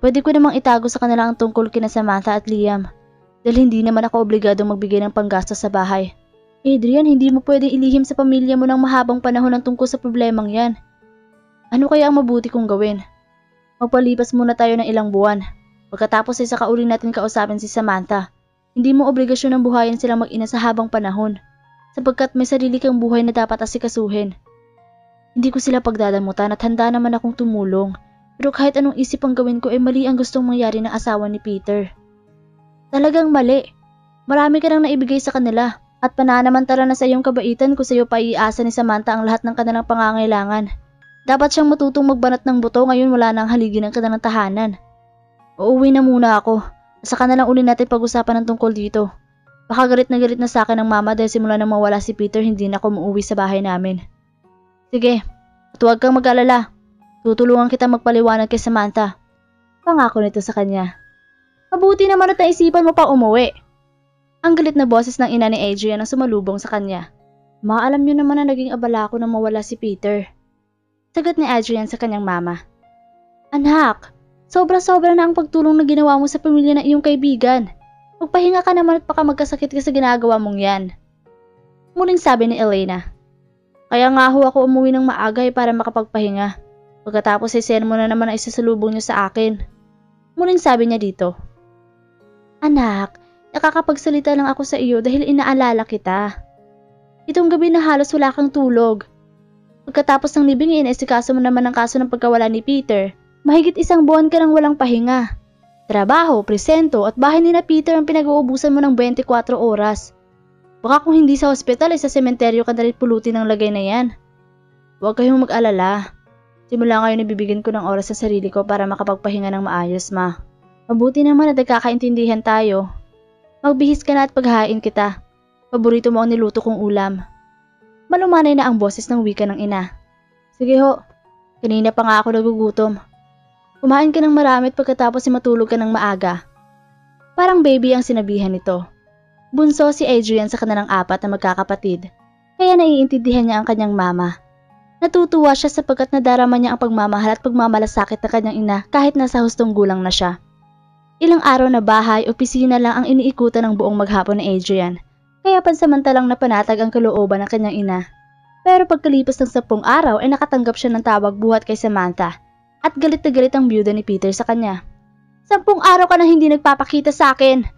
Pwede ko namang itago sa kanila ang tungkol kina Samantha at Liam. Dahil hindi naman ako obligadong magbigay ng panggastos sa bahay. Adrian, hindi mo pwede ilihim sa pamilya mo ng mahabang panahon ang tungkol sa problemang yan. Ano kaya ang mabuti kong gawin? Magpalipas muna tayo ng ilang buwan. Pagkatapos ay saka uli natin kausapin si Samantha. Hindi mo obligasyon ng buhayin silang mag-ina sa habang panahon. Sapagkat may sarili kang buhay na dapat asikasuhin. Hindi ko sila pagdadamutan at handa naman akong tumulong. Pero kahit anong isip ang gawin ko ay mali ang gustong mangyari ng asawa ni Peter. Talagang mali. Marami ka nang naibigay sa kanila. At pananamantala na sa iyong kabaitan kung sa iyo pa iasa ni Samantha ang lahat ng kanilang pangangailangan. Dapat siyang matutong magbanat ng buto, ngayon wala nang haligi ng kanilang tahanan. Uuwi na muna ako. Saka na lang uli natin pag-usapan ng tungkol dito. Baka galit na sa akin ng mama dahil simula nang mawala si Peter hindi na ako muuwi sa bahay namin. Sige, at huwag kang mag-alala. Tutulungan kita magpaliwanag kay Samantha. Pangako nito sa kanya. Mabuti naman at naisipan mo pa umuwi. Ang galit na boses ng ina ni Adrian ang sumalubong sa kanya. Maalam niyo naman na naging abala ako nang mawala si Peter. Sagot ni Adrian sa kanyang mama. Anak, sobra-sobra na ang pagtulong na ginawa mo sa pamilya ng iyong kaibigan. Magpahinga ka naman at baka magkasakit ka sa ginagawa mong yan. Muling sabi ni Elena. Kaya nga ho ako umuwi ng maaga para makapagpahinga. Pagkatapos ay sermon na naman ang isasalubong niyo sa akin. Muling sabi niya dito. Anak, nakakapagsalita lang ako sa iyo dahil inaalala kita. Itong gabi na halos wala kang tulog. Pagkatapos ng libing inaisikaso mo naman ang kaso ng pagkawala ni Peter, mahigit 1 buwan ka nang walang pahinga. Trabaho, presento at bahay ni na Peter ang pinag-uubusan mo ng 24 oras. Baka kung hindi sa ospital ay sa sementeryo ka na rin pulutin ang lagay na yan. Huwag kayong mag-alala. Simula ngayon ibibigyan ko ng oras sa sarili ko para makapagpahinga ng maayos, ma. Mabuti naman na nagkakaintindihan tayo. Magbihis ka na at paghain kita. Paborito mo ang niluto kong ulam. Malumanay na ang boses ng wika ng ina. Sige ho, kanina pa nga ako nagugutom. Kumain ka ng marami at pagkatapos ay matulog ka ng maaga. Parang baby ang sinabihan nito. Bunso si Adrian sa kanilang 4 na magkakapatid, kaya naiintindihan niya ang kanyang mama. Natutuwa siya sapagkat nadarama niya ang pagmamahal at pagmamalasakit ng kanyang ina kahit nasa hustong gulang na siya. Ilang araw na bahay, opisina lang ang iniikutan ng buong maghapon ni Adrian, kaya pansamantalang napanatag ang kalooban ng kanyang ina. Pero pagkalipas ng 10 araw ay nakatanggap siya ng tawag buhat kay Samantha at galit na galit ang byuda ni Peter sa kanya. 10 araw ka na hindi nagpapakita sa akin.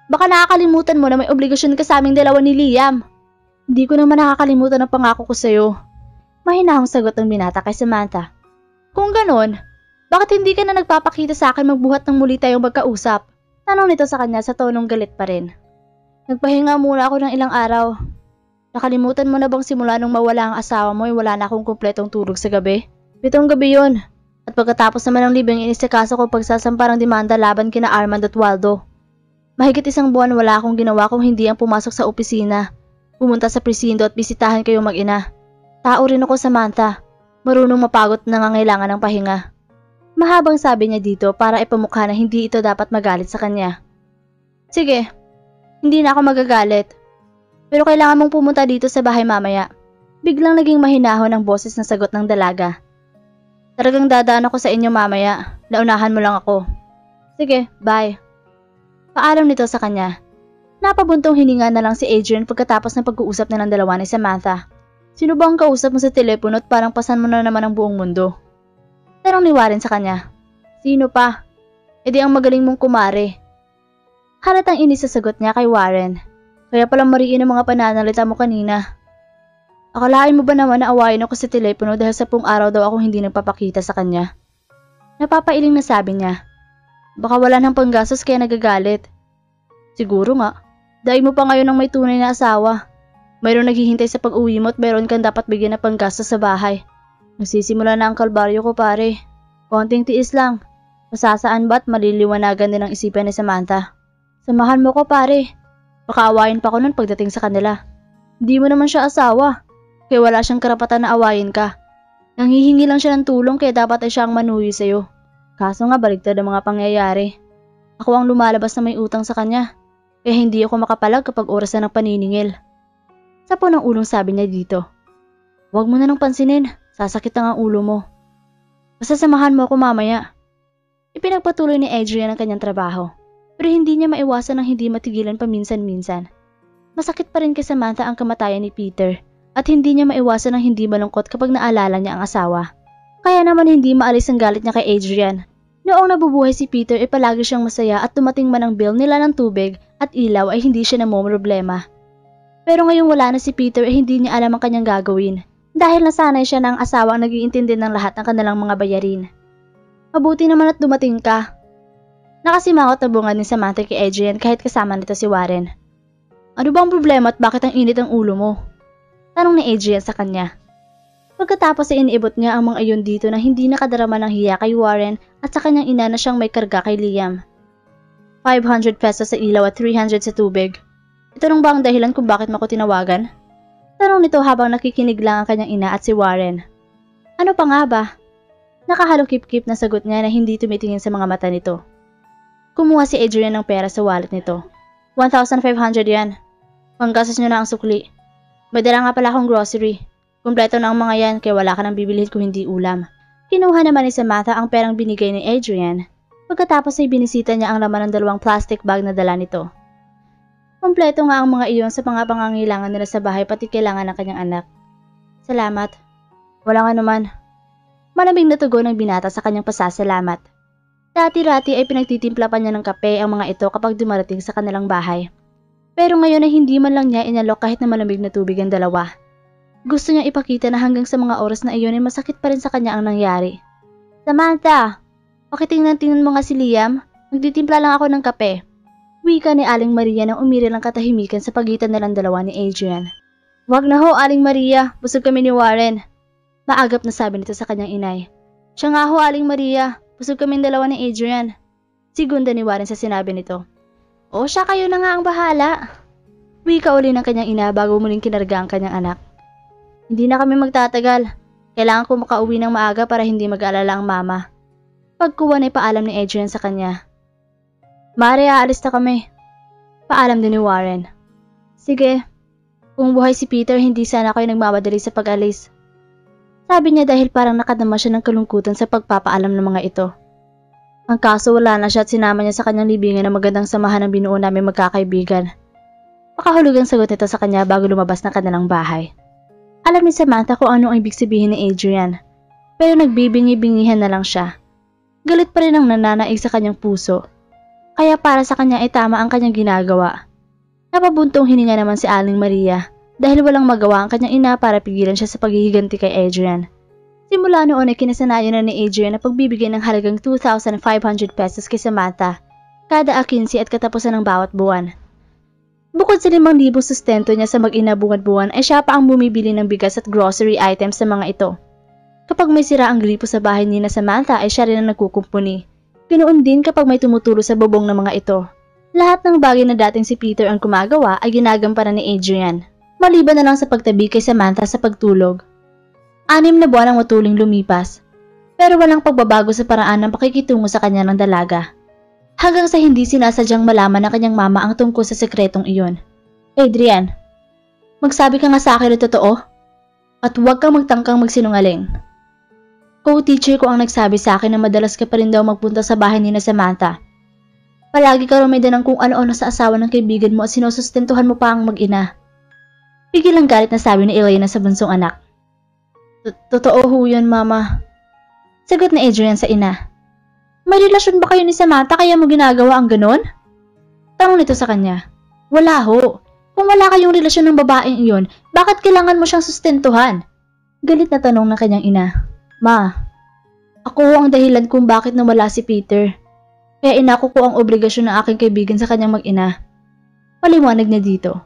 Baka nakakalimutan mo na may obligasyon ka sa aming dalawa ni Liam. Hindi ko naman nakakalimutan ang pangako ko sa'yo. Mahinahong sagot ng binata kay Samantha. Kung ganon, bakit hindi ka na nagpapakita sa akin magbuhat ng muli tayong magkausap? Tanong nito sa kanya sa tonong galit pa rin. Nagpahinga muna ako ng ilang araw. Nakalimutan mo na bang simula nung mawala ang asawa mo ay wala na akong kumpletong tulog sa gabi? 7 gabi yun. At pagkatapos naman ng libing inisikaso ko pagsasamparang demanda laban kina Armand at Waldo. Mahigit 1 buwan wala akong ginawa kung hindi ang pumasok sa opisina, pumunta sa presindo at bisitahan kayo mag-ina. Tao rin ako, Samantha. Marunong mapagot na nangangailangan ng pahinga. Mahabang sabi niya dito para ipamukha na hindi ito dapat magalit sa kanya. Sige, hindi na ako magagalit. Pero kailangan mong pumunta dito sa bahay mamaya. Biglang naging mahinahon ang boses ng sagot ng dalaga. Talagang dadaan ako sa inyo mamaya. Naunahan mo lang ako. Sige, bye. Paalam nito sa kanya. Napabuntong hininga na lang si Adrian pagkatapos ng pag-uusap na ng dalawa ni Samantha. Sino ba ang kausap mo sa telepono at parang pasan mo na naman ang buong mundo? Tanong ni Warren sa kanya. Sino pa? E di ang magaling mong kumare. Halatang inis sa sagot niya kay Warren. Kaya palang mariin ang mga pananalita mo kanina. Akalain mo ba naman na awayin ako sa telepono dahil 10 araw daw ako hindi nagpapakita sa kanya? Napapailing na sabi niya. Baka wala ng panggastos kaya nagagalit. Siguro nga. Dahil mo pa ngayon ng may tunay na asawa. Mayroong naghihintay sa pag-uwi mo at mayroon kang dapat bigyan ng panggastos sa bahay. Nagsisimula na ang kalbaryo ko pare. Konting tiis lang. Masasaan ba't maliliwanagan din ang isipan ni Samantha? Samahan mo ko pare. Baka awayin pa ko nun pagdating sa kanila. Hindi mo naman siya asawa. Kaya wala siyang karapatan na awayin ka. Nanghihingi lang siya ng tulong kaya dapat ay siya ang manuhi sa'yo. Kaso nga baligtad ang mga pangyayari. Ako ang lumalabas na may utang sa kanya. Kaya hindi ako makapalag kapag oras na ng paniningil. Sa punong ulong sabi niya dito. Huwag mo na nang pansinin. Sasakit ang ulo mo. Basta samahan mo ako mamaya. Ipinagpatuloy ni Adrian ang kanyang trabaho. Pero hindi niya maiwasan ang hindi matigilan paminsan-minsan. Masakit pa rin kay Samantha ang kamatayan ni Peter. At hindi niya maiwasan ang hindi malungkot kapag naalala niya ang asawa. Kaya naman hindi maalis ang galit niya kay Adrian. Noong nabubuhay si Peter ay palagi siyang masaya at dumating man ang bill nila ng tubig at ilaw ay hindi siya namomroblema. Pero ngayong wala na si Peter ay hindi niya alam ang kanyang gagawin. Dahil nasanay siya na ang asawa ang nag-iintindi ng lahat ng kanilang mga bayarin. Mabuti naman at dumating ka. Nakasimangot na bungad ni Samantha kay Adrian kahit kasama nito si Warren. Ano bang problema at bakit ang init ang ulo mo? Tanong ni Adrian sa kanya. Pagkatapos ay iniibot niya ang mga iyon dito na hindi nakadarama ng hiya kay Warren at sa kanyang ina na siyang may karga kay Liam. 500 pesos sa ilaw at 300 sa tubig. Ito nung ba ang dahilan kung bakit mo ko tinawagan? Tanong nito habang nakikinig lang ang kanyang ina at si Warren. Ano pa nga ba? Nakahalokip-kip na sagot niya na hindi tumitingin sa mga mata nito. Kumuha si Adrian ng pera sa wallet nito. 1,500 yan. Panggastos niyo na ang sukli. May dala nga pala akong grocery. Kumpleto na ang mga yan kaya wala ka nang bibilhin kung hindi ulam. Kinuha naman ni Samantha ang perang binigay ni Adrian. Pagkatapos ay binisita niya ang laman ng 2 plastic bag na dala nito. Kumpleto nga ang mga iyon sa mga pangangailangan nila sa bahay pati kailangan ng kanyang anak. Salamat. Walang anuman. Malamig na tugon ng binata sa kanyang pasasalamat. Dati-rati ay pinagtitimpla pa niya ng kape ang mga ito kapag dumarating sa kanilang bahay. Pero ngayon ay hindi man lang niya inalok kahit na malamig na tubig ang dalawa. Gusto niya ipakita na hanggang sa mga oras na iyon ay masakit pa rin sa kanya ang nangyari. Samantha, pakitingnan-tingnan mo nga si Liam. Magtitimpla lang ako ng kape. Wika ni Aling Maria nang umiril ang katahimikan sa pagitan nilang dalawa ni Adrian. Wag na ho, Aling Maria. Busog kami ni Warren. Maagap na sabi nito sa kanyang inay. Siya nga ho, Aling Maria. Busog kami dalawa ni Adrian. Sigunda ni Warren sa sinabi nito. O siya, kayo na nga ang bahala. Wika uli ng kanyang ina bago muling kinarga ang kanyang anak. Hindi na kami magtatagal. Kailangan ko makauwi ng maaga para hindi mag-alala ang mama. Pagkuha na paalam ni Adrian sa kanya. Mare, aalis na kami. Paalam din ni Warren. Sige, kung buhay si Peter hindi sana kayo nagmamadali sa pag-alis. Sabi niya dahil parang nakadama siya ng kalungkutan sa pagpapaalam ng mga ito. Ang kaso wala na siya at sinama niya sa kanyang libingan na magandang samahan ng binuo namin magkakaibigan. Makahulugang sagot nito sa kanya bago lumabas ng kanilang bahay. Alam ni Samantha kung ano ang ibig sabihin ni Adrian, pero nagbibingi-bingihan na lang siya. Galit pa rin ang nananaig sa kanyang puso, kaya para sa kanya ay tama ang kanyang ginagawa. Napabuntong hininga naman si Aling Maria dahil walang magawa ang kanyang ina para pigilan siya sa paghihiganti kay Adrian. Simula noon ay kinasanayan na ni Adrian na pagbibigay ng halagang 2,500 pesos kay Samantha kada 15 at katapusan ng bawat buwan. Bukod sa 5,000 sustento niya sa mag-ina buwan-buwan ay siya pa ang bumibili ng bigas at grocery items sa mga ito. Kapag may sira ang gripo sa bahay ni na Samantha ay siya rin ang nagkukumpuni. Ganoon din kapag may tumutulo sa bubong ng mga ito. Lahat ng bagay na dating si Peter ang gumagawa ay ginagampanan ni Adrian. Maliban na lang sa pagtabi kay Samantha sa pagtulog. 6 na buwan ang matuling lumipas. Pero walang pagbabago sa paraan ng pakikitungo sa kanya ng dalaga. Hanggang sa hindi sinasadyang malaman ng kanyang mama ang tungkol sa sekretong iyon. Adrian, magsabi ka nga sa akin na totoo. At huwag kang magtangkang magsinungaling. Co-teacher ko ang nagsabi sa akin na madalas ka pa rin daw magpunta sa bahay ni na Samantha. Palagi ka rumidan ng kung ano-ano sa asawa ng kaibigan mo at sinusustentuhan mo pa ang mag-ina. Pigil ang galit na sabi ni Elena sa bunsong anak. Totoo ho yun, mama. Sagot na Adrian sa ina. May relasyon ba kayo ni Samantha kaya mo ginagawa ang ganon? Tanong nito sa kanya. Wala ho. Kung wala kayong relasyon ng babaeng iyon, bakit kailangan mo siyang sustentuhan? Galit na tanong ng kanyang ina. Ma, ako ang dahilan kung bakit nawala si Peter. Kaya inako ko ang obligasyon ng aking kaibigan sa kanyang mag-ina. Paliwanag niya dito.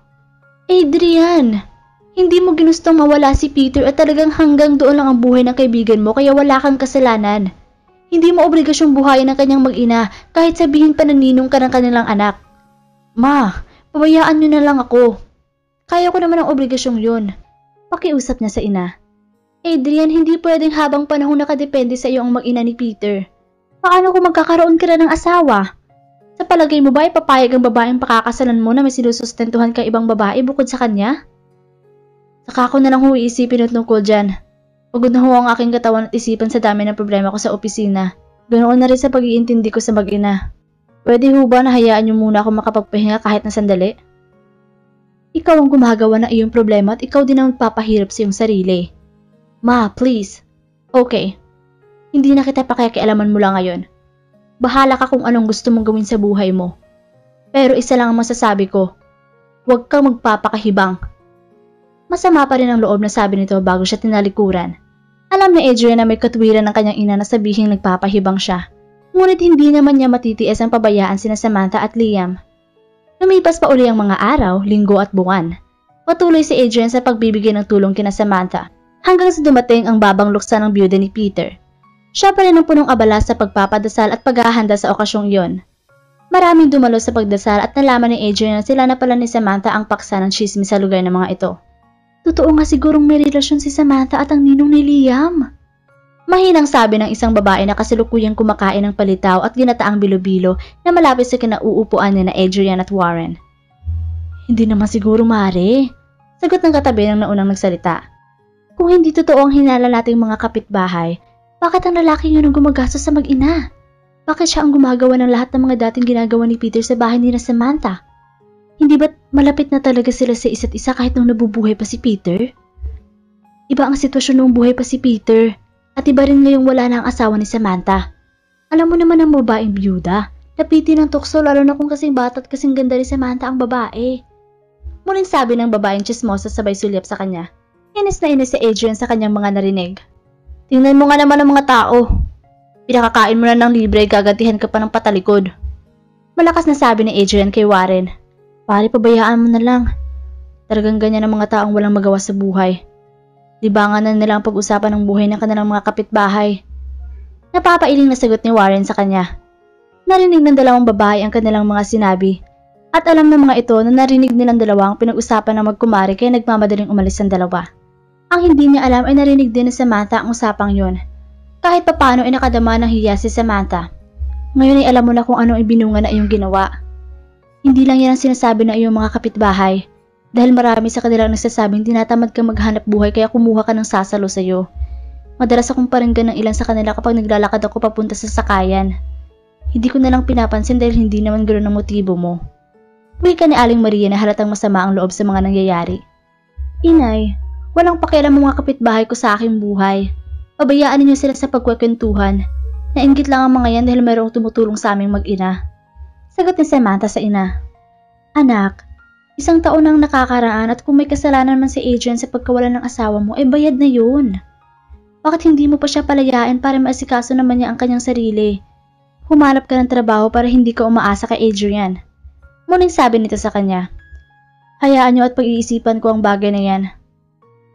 Adrian, hindi mo ginustong mawala si Peter at talagang hanggang doon lang ang buhay ng kaibigan mo kaya wala kang kasalanan. Hindi mo obligasyong buhayin ng kanyang mag-ina kahit sabihin pa na ninong ka ng kanilang anak. Ma, pabayaan niyo na lang ako. Kaya ko naman ang obligasyong yun. Pakiusap niya sa ina. Adrian, hindi pwedeng habang panahon nakadepende sa iyo ang mag-ina ni Peter. Paano kung magkakaroon ka na ng asawa? Sa palagay mo ba ipapayag ang babaeng pakakasalan mo na may sinusustentuhan kang ibang babae bukod sa kanya? Saka ko na lang iisipin at tungkol dyan. Pagod na ang aking katawan at isipan sa dami ng problema ko sa opisina. Ganoon na rin sa pag-iintindi ko sa mag-ina. Pwede ho ba na hayaan niyo muna ako makapagpahinga kahit na sandali? Ikaw ang gumagawa ng iyong problema at ikaw din ang magpapahirap sa iyong sarili. Ma, please. Okay. Hindi na kita pakikialaman mo lang ngayon. Bahala ka kung anong gusto mong gawin sa buhay mo. Pero isa lang ang masasabi ko. Huwag kang magpapakahibang. Masama pa rin ang loob na sabi nito bago siya tinalikuran. Alam ni Adrian na may katwiran ng kanyang ina na sabihing nagpapahibang siya. Ngunit hindi naman niya matitiis ang pabayaan sina Samantha at Liam. Lumipas pa uli ang mga araw, linggo at buwan. Patuloy si Adrian sa pagbibigay ng tulong kina Samantha hanggang sa dumating ang babang luksa ng byuda ni Peter. Siya pa rin ang punong abala sa pagpapadasal at paghahanda sa okasyong iyon. Maraming dumalo sa pagdasal at nalaman ni Adrian na sila na pala ni Samantha ang paksa ng chismis sa lugar ng mga ito. Totoo nga sigurong may relasyon si Samantha at ang ninong ni Liam. Mahinang sabi ng isang babae na kasalukuyang kumakain ng palitaw at ginataang bilo-bilo na malapit sa kinauupuan ni na Adrian at Warren. Hindi naman siguro maaari. Sagot ng katabi ng naunang nagsalita. Kung hindi totoo ang hinala nating mga kapitbahay, bakit ang lalaki yun ang gumagastos sa mag-ina? Bakit siya ang gumagawa ng lahat ng mga dating ginagawa ni Peter sa bahay ni na Samantha? Hindi ba't malapit na talaga sila sa isa't isa kahit nung nabubuhay pa si Peter? Iba ang sitwasyon nung buhay pa si Peter at iba rin ngayong wala na ang asawa ni Samantha. Alam mo naman ang babaeng byuda, napiti ng tukso lalo na kung kasing bata at kasing ganda ni Samantha ang babae. Muling sabi ng babaeng chismosa sabay sulyap sa kanya. Inis na inis si Adrian sa kanyang mga narinig. Tingnan mo nga naman ang mga tao. Pinakakain mo na ng libre, gagantihan ka pa ng patalikod. Malakas na sabi ni Adrian kay Warren. Pare, pabayaan mo na lang. Talagang ganyan ang mga taong walang magawa sa buhay. Libangan na nila ang pag-usapan ng buhay ng kanilang mga kapitbahay. Napapailing na sagot ni Warren sa kanya. Narinig ng dalawang babae ang kanilang mga sinabi. At alam ng mga ito na narinig nilang dalawa ang pinag-usapan ng magkumari kaya nagmamadaling umalis ang dalawa. Ang hindi niya alam ay narinig din ni Samantha ang usapang yon. Kahit papano ay nakadama ng hiya si Samantha. Ngayon ay alam mo na kung ano ibinunga na iyong ginawa. Hindi lang yan ang sinasabi ng iyong mga kapitbahay. Dahil marami sa kanilang nagsasabing tinatamad ka maghanap buhay kaya kumuha ka ng sasalo sa iyo. Madalas akong paringgan ng ilan sa kanila kapag naglalakad ako papunta sa sakayan. Hindi ko na lang pinapansin dahil hindi naman ganoon ang motibo mo. Wika ni Aling Maria na halatang masama ang loob sa mga nangyayari. Inay, walang pakialam ang mga kapitbahay ko sa aking buhay. Pabayaan ninyo sila sa pagkwekwentuhan. Nainggit lang ang mga yan dahil mayroong tumutulong sa aming mag-ina. Sagot ni Samantha sa ina. Anak, isang taon nang nakakaraan at kung may kasalanan man si Adrian sa pagkawalan ng asawa mo, ay bayad na yun. Bakit hindi mo pa siya palayain para maasikaso naman niya ang kanyang sarili? Humanap ka ng trabaho para hindi ka umaasa kay Adrian. Muling sabi nito sa kanya. Hayaan niyo at pag-iisipan ko ang bagay na yan.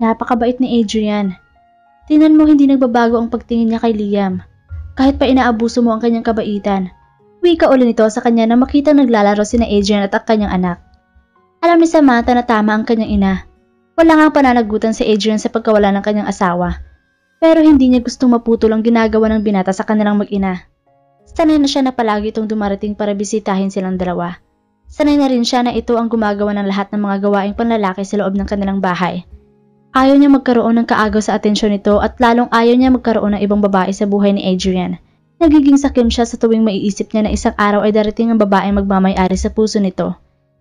Napakabait ni Adrian. Tingnan mo hindi nagbabago ang pagtingin niya kay Liam. Kahit pa inaabuso mo ang kanyang kabaitan. Wika uli nito sa kanya na makitang naglalaro sina Adrian at ang kanyang anak. Alam ni Samantha na tama ang kanyang ina. Wala nga pananagutan si Adrian sa pagkawala ng kanyang asawa. Pero hindi niya gustong maputol ang ginagawa ng binata sa kanilang mag-ina. Sanay na siya na palagi itong dumarating para bisitahin silang dalawa. Sanay na rin siya na ito ang gumagawa ng lahat ng mga gawaing panlalaki sa loob ng kanilang bahay. Ayaw niya magkaroon ng kaagaw sa atensyon nito at lalong ayaw niya magkaroon ng ibang babae sa buhay ni Adrian. Nagiging sakim siya sa tuwing maiisip niya na isang araw ay darating ang babaeng magmamay-ari sa puso nito.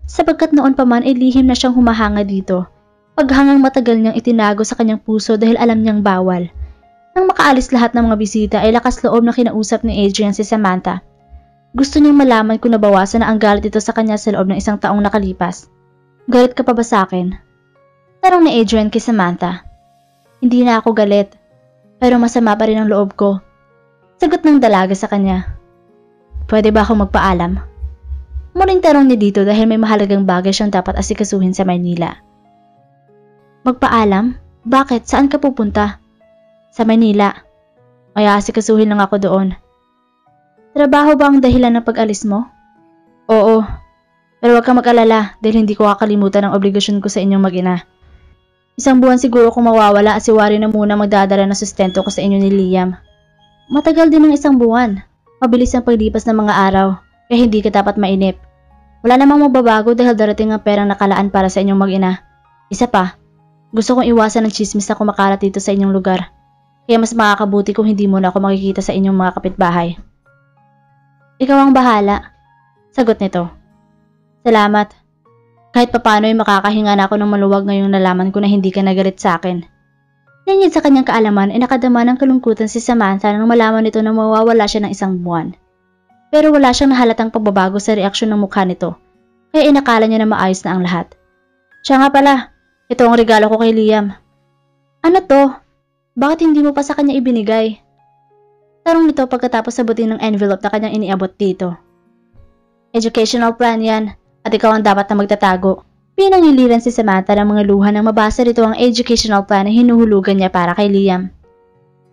Sapagkat noon pa man ay lihim na siyang humahanga dito. Paghangang matagal niyang itinago sa kanyang puso dahil alam niyang bawal. Nang makaalis lahat ng mga bisita ay lakas loob na kinausap ni Adrian si Samantha. Gusto niyang malaman kung nabawasan na ang galit ito sa kanya sa loob ng isang taong nakalipas. Galit ka pa ba sa akin? Tanong ni Adrian kay Samantha. Hindi na ako galit, pero masama pa rin ang loob ko. Sagot ng dalaga sa kanya. Pwede ba akong magpaalam? Muling tanong ni Dito dahil may mahalagang bagay siyang dapat asikasuhin sa Maynila. Magpaalam? Bakit? Saan ka pupunta? Sa Maynila. Ay asikasuhin lang ako doon. Trabaho ba ang dahilan ng pag-alis mo? Oo. Pero huwag kang mag-alala dahil hindi ko kakalimutan ang obligasyon ko sa inyong mag-ina. Isang buwan siguro kung mawawala at si Warren na muna magdadala ng sustento ko sa inyo ni Liam. Matagal din ng isang buwan. Mabilis ang paglipas ng mga araw, kaya hindi ka dapat mainip. Wala namang magbabago dahil darating ang perang nakalaan para sa inyong mag-ina. Isa pa, gusto kong iwasan ng chismis na kumakalat dito sa inyong lugar. Kaya mas makakabuti kung hindi mo na ako makikita sa inyong mga kapitbahay. Ikaw ang bahala. Sagot nito. Salamat. Kahit papano ay makakahinga na ako ng maluwag ngayong nalaman ko na hindi ka nagalit sa akin. Lingid sa kanyang kaalaman ay nakadama ng kalungkutan si Samantha nang malaman nito na mawawala siya ng isang buwan. Pero wala siyang nahalatang pagbabago sa reaksyon ng mukha nito, kaya inakala niya na maayos na ang lahat. Siya nga pala, ito ang regalo ko kay Liam. Ano to? Bakit hindi mo pa sa kanya ibinigay? Tanong nito pagkatapos sabutin ng envelope na kanyang iniabot dito. Educational plan yan. At ikaw ang dapat na magtatago. Pinangiliran si Samantha ng mga luha nang mabasa rito ang educational plan na hinuhulugan niya para kay Liam.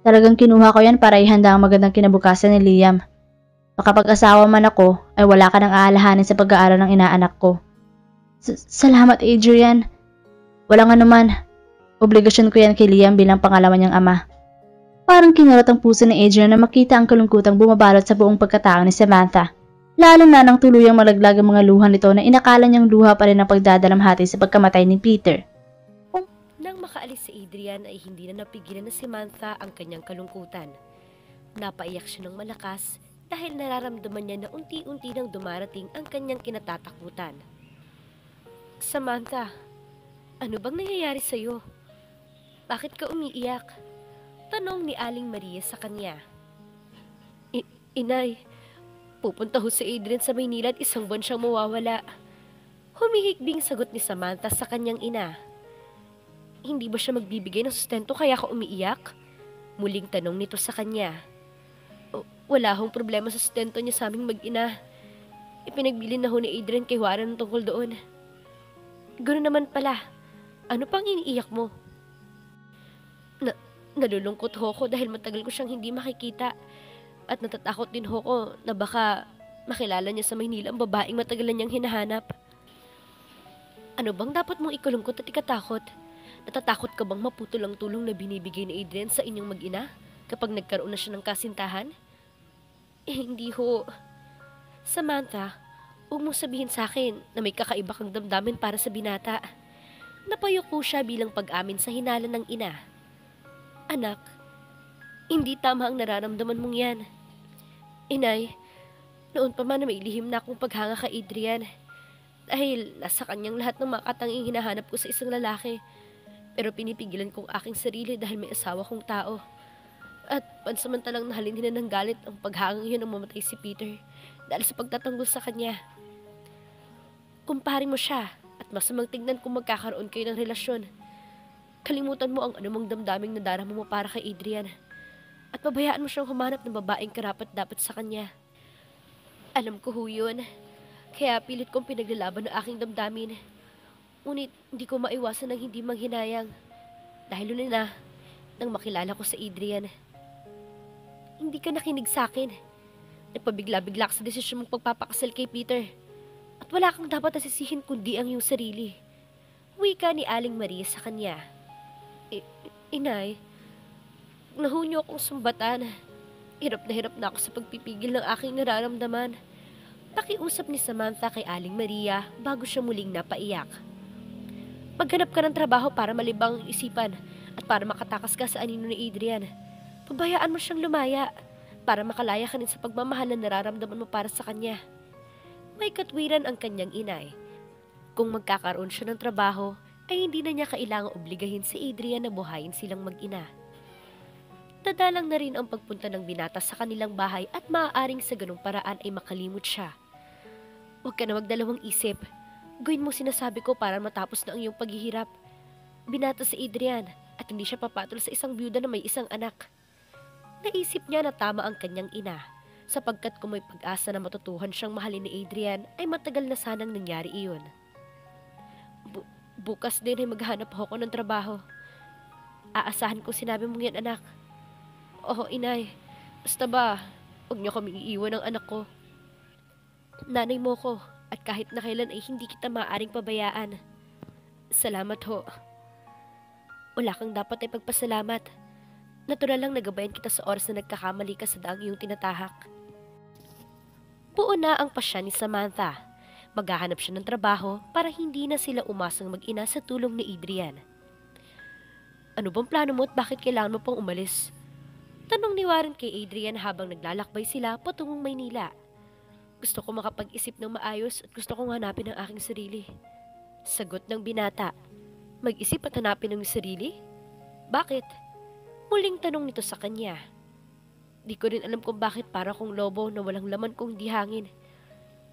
Talagang kinuha ko yan para ihanda ang magandang kinabukasan ni Liam. Makapag-asawa man ako ay wala ka nang aalahanin sa pag-aaral ng inaanak ko. Salamat Adrian. Walang anuman. Obligasyon ko yan kay Liam bilang pangalawa niyang ama. Parang kinurot ang puso ni Adrian na makita ang kalungkutang bumabalot sa buong pagkatao ni Samantha. Lalo na nang tuluyang malaglag ang mga luha nito na inakala niyang luha pa rin ang pagdadalamhati sa pagkamatay ni Peter. Nang makaalis si Adrian ay hindi na napigilan na Samantha ang kanyang kalungkutan. Napaiyak siya ng malakas dahil nararamdaman niya na unti-unti nang dumarating ang kanyang kinatatakutan. Samantha, ano bang nangyayari sa'yo? Bakit ka umiiyak? Tanong ni Aling Maria sa kanya. Inay, pupunta ho si Adrian sa Maynila at isang buwan siyang mawawala. Humihikbing sagot ni Samantha sa kanyang ina. Hindi ba siya magbibigay ng sustento kaya ka umiiyak? Muling tanong nito sa kanya. Wala hong problema sa sustento niya sa aming mag-ina. Ipinagbili na ho ni Adrian kay Warren tungkol doon. Ganoon naman pala. Ano pang iniiyak mo? Nalulungkot ho ko dahil matagal ko siyang hindi makikita. At natatakot din ho ko na baka makilala niya sa Maynila ang babaeng matagal na niyang hinahanap. Ano bang dapat mong ikalungkot at ikatakot? Natatakot ka bang maputol ang tulong na binibigay ni Adrian sa inyong mag-ina kapag nagkaroon na siya ng kasintahan? Hindi ho. Samantha, huwag mong sabihin sa akin na may kakaiba kang damdamin para sa binata. Napayuko siya bilang pag-amin sa hinala ng ina. Anak, hindi tama ang nararamdaman mong yan. Inay, noon pa man na may lihim na akong paghanga kay Adrian. Dahil nasa kanyang lahat ng makatanging hinahanap ko sa isang lalaki. Pero pinipigilan kong aking sarili dahil may asawa kong tao. At pansamantalang nahalin ng galit ang paghangang yun nang mamatay si Peter dahil sa pagtatanggol sa kanya. Kumparin mo siya at masamang tignan kung magkakaroon kayo ng relasyon. Kalimutan mo ang anumang damdaming nadarama mo para kay Adrian. At pabayaan mo siyang humanap ng babaeng karapat-dapat sa kanya. Alam ko ho yun. Kaya pilit kong pinaglalaban ang aking damdamin. Ngunit hindi ko maiwasan ng hindi manghinayang. Dahil yun na, nang makilala ko sa Adrian. Hindi ka nakinig sa akin. Nagpabigla-bigla ka sa desisyon mong pagpapakasal kay Peter. At wala kang dapat nasisihin kundi ang iyong sarili. Wika ni Aling Maria sa kanya. Inay, nahunyo akong sumbatan. Hirap na ako sa pagpipigil ng aking nararamdaman. Pakiusap ni Samantha kay Aling Maria bago siya muling napaiyak. Maghanap ka ng trabaho para malibang ang isipan at para makatakas ka sa anino ni Adrian. Pabayaan mo siyang lumaya para makalaya ka rin sa pagmamahal na nararamdaman mo para sa kanya. May katwiran ang kanyang inay. Kung magkakaroon siya ng trabaho, ay hindi na niya kailangang obligahin si Adrian na buhayin silang mag-ina. Dadalang na rin ang pagpunta ng binata sa kanilang bahay at maaaring sa ganung paraan ay makalimot siya. Huwag ka na magdalawang isip. Gawin mo sinasabi ko para matapos na ang iyong paghihirap. Binata si Adrian at hindi siya papatol sa isang byuda na may isang anak. Naisip niya na tama ang kanyang ina, sapagkat kung may pag-asa na matutuhan siyang mahalin ni Adrian ay matagal na sanang nangyari iyon. Bukas din ay maghanap ako ng trabaho. Aasahan ko sinabi mong yan, anak. Oo, inay. Basta ba, huwag niyo kaming iiwan ng anak ko. Nanay mo ko, at kahit na kailan ay hindi kita maaaring pabayaan. Salamat ho. Wala kang dapat ay pagpasalamat. Natural lang nagabayan kita sa oras na nagkakamali ka sa daang iyong tinatahak. Buo na ang pasya ni Samantha. Maghahanap siya ng trabaho para hindi na sila umasang mag-ina sa tulong ni Adrian. Ano bang plano mo at bakit kailangan mo pang umalis? Tanong ni Warren kay Adrian habang naglalakbay sila patungong Maynila. Gusto ko makapag-isip ng maayos at gusto kong hanapin ang aking sarili. Sagot ng binata. Mag-isip at hanapin ang sarili? Bakit? Muling tanong nito sa kanya. Di ko rin alam kung bakit para kong lobo na walang laman kung di hangin.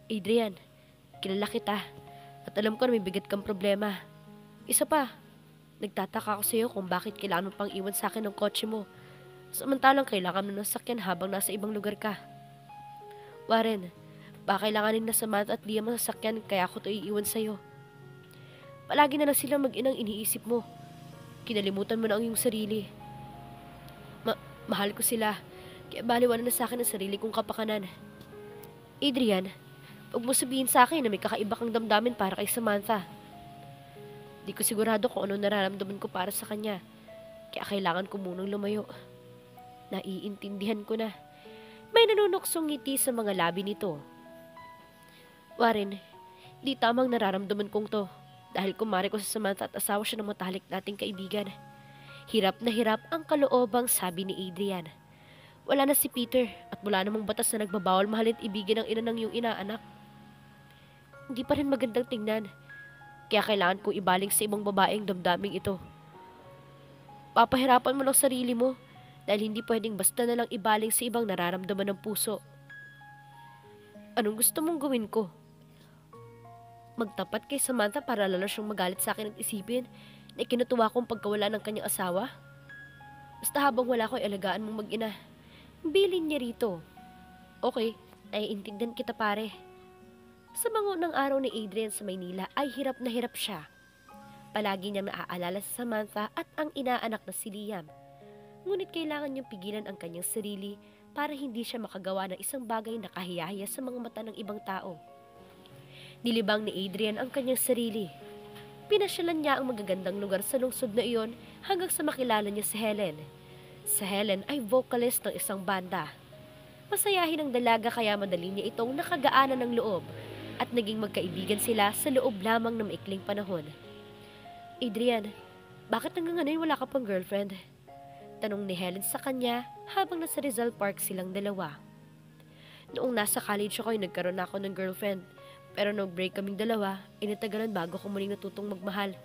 Adrian, kilala kita at alam ko na may bigat kang problema. Isa pa, nagtataka ako sa iyo kung bakit kailangan mo pang iwan sa akin ng kotse mo. Samantalang kailangan mo ng sakyan habang nasa ibang lugar ka. Warren, baka kailanganin na Samantha at Liam ang sasakyan kaya ako ito iiwan sa iyo. Palagi na lang sila mag-inang iniisip mo. Kinalimutan mo na ang iyong sarili. Mahal ko sila, kaya baliwala na sa akin ang sarili kong kapakanan. Adrian, huwag mo sabihin sa akin na may kakaiba kang damdamin para kay Samantha. Di ko sigurado kung ano nararamdaman ko para sa kanya, kaya kailangan ko munang lumayo. Naiintindihan ko na. May nanunuksong ngiti sa mga labi nito. Warren, di tamang nararamdaman kong to. Dahil kumare ko sa Samantha at asawa siya ng matalik nating kaibigan. Hirap na hirap ang kaloobang sabi ni Adrian. Wala na si Peter at wala namang batas na nagbabawal mahalin at ibigin ang ina ng iyong inaanak. Hindi pa rin magandang tingnan. Kaya kailangan kong ibaling sa ibang babaeng damdaming ito. Papahirapan mo lang sarili mo dahil hindi pwedeng basta na lang ibaling sa ibang nararamdaman ng puso. Anong gusto mong gawin ko? Magtapat kay Samantha para lalo siyang magalit sa akin at isipin na ikinutuwa kong pagkawala ng kanyang asawa? Basta habang wala ko ay alagaan mong mag-ina. Bilin niya rito. Okay, naiintindihan kita pare. Sa mga unang araw ni Adrian sa Maynila ay hirap na hirap siya. Palagi niyang naaalala sa Samantha at ang inaanak na si Liam. Ngunit kailangan niyang pigilan ang kanyang sarili para hindi siya makagawa ng isang bagay na kahiyahiya sa mga mata ng ibang tao. Nilibang ni Adrian ang kanyang sarili. Pinasyalan niya ang magagandang lugar sa lungsod na iyon hanggang sa makilala niya si Helen. Si Helen ay vocalist ng isang banda. Masayahin ang dalaga kaya madali niya itong nakagaanan ng loob at naging magkaibigan sila sa loob lamang ng maikling panahon. Adrian, bakit hanggang ngayon wala ka pang girlfriend? Tanong ni Helen sa kanya habang nasa Rizal Park silang dalawa. Noong nasa college ako ay nagkaroon ako ng girlfriend. Pero nag-break kaming dalawa, inatagalan bago ko muling natutong magmahal.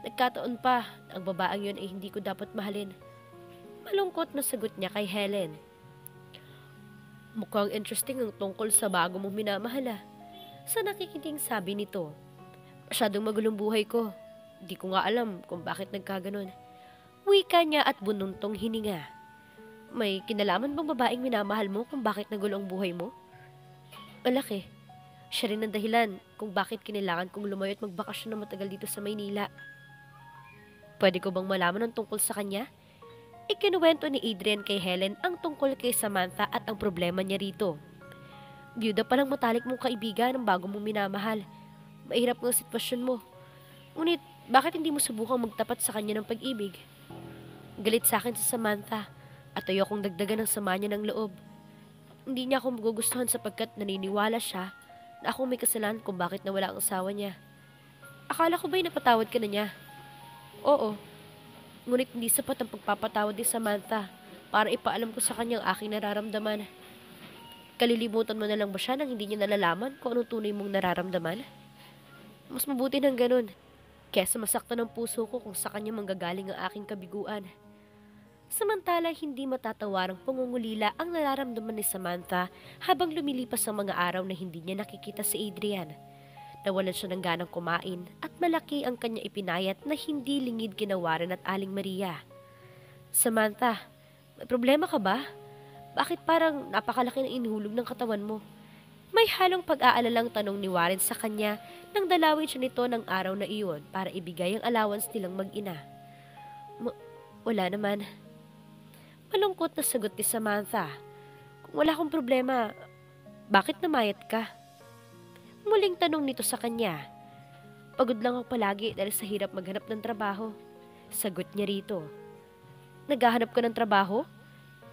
Nagkataon pa, ang babaeng yun ay hindi ko dapat mahalin. Malungkot na sagot niya kay Helen. Mukhang interesting ang tungkol sa bago mong minamahal ah. Sa nakikiting sabi nito. Masyadong magulong buhay ko. Di ko nga alam kung bakit nagkaganon. Wika niya at bununtong hininga. May kinalaman bang babaeng minamahal mo kung bakit nagulo ang buhay mo? Malaki. Siya rin ang dahilan kung bakit kinailangan kong lumayo at magbakasyon na matagal dito sa Maynila. Pwede ko bang malaman ang tungkol sa kanya? Ikinuwento ni Adrian kay Helen ang tungkol kay Samantha at ang problema niya rito. Byuda palang matalik mong kaibigan ang bago mong minamahal. Mahirap ng sitwasyon mo. Ngunit, bakit hindi mo subukang magtapat sa kanya ng pag-ibig? Galit sa akin si Samantha at ayokong dagdagan ng sama niya ng loob. Hindi niya ako magugustuhan sapagkat naniniwala siya na ako may kasalanan kung bakit nawala ang asawa niya. Akala ko ba'y napatawad ka na niya? Oo. Ngunit hindi sapat ang pagpapatawad ni Samantha para ipaalam ko sa kanya ang aking nararamdaman. Kalilimutan mo na lang ba siya nang hindi niya nalalaman kung anong tunay mong nararamdaman? Mas mabuti ng ganun, kesa masaktan ng puso ko kung sa kanya manggagaling ang aking kabiguan. Samantala, hindi matatawarang pangungulila ang nararamdaman ni Samantha habang lumilipas ang mga araw na hindi niya nakikita si Adrian. Nawalan siya ng ganang kumain at malaki ang kanya ipinayat na hindi lingid kina Warren at Aling Maria. Samantha, may problema ka ba? Bakit parang napakalaki ng inuhulog ng katawan mo? May halong pag-aalalang tanong ni Warren sa kanya nang dalawin siya nito ng araw na iyon para ibigay ang allowance nilang mag-ina. Wala naman. Malungkot na sagot ni Samantha. Kung wala akong problema, bakit namayat ka? Muling tanong nito sa kanya. Pagod lang ako palagi dahil sa hirap maghanap ng trabaho. Sagot niya rito. Naghahanap ka ng trabaho?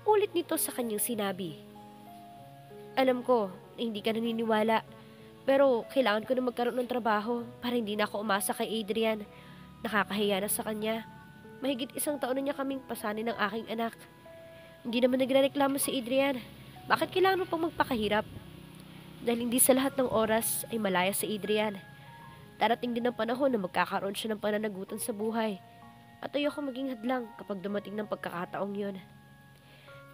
Ulit nito sa kanyang sinabi. Alam ko na hindi ka naniniwala, pero kailangan ko na magkaroon ng trabaho para hindi na ako umasa kay Adrian. Nakakahiya na sa kanya. Mahigit 1 taon na niya kaming pasanin ng aking anak. Hindi naman nagrereklamo si Adrian. Bakit kailangan mo pang magpakahirap? Dahil hindi sa lahat ng oras ay malaya si Adrian. Darating din ang panahon na magkakaroon siya ng pananagutan sa buhay. At ayoko maging hadlang kapag dumating ng pagkakataong yun.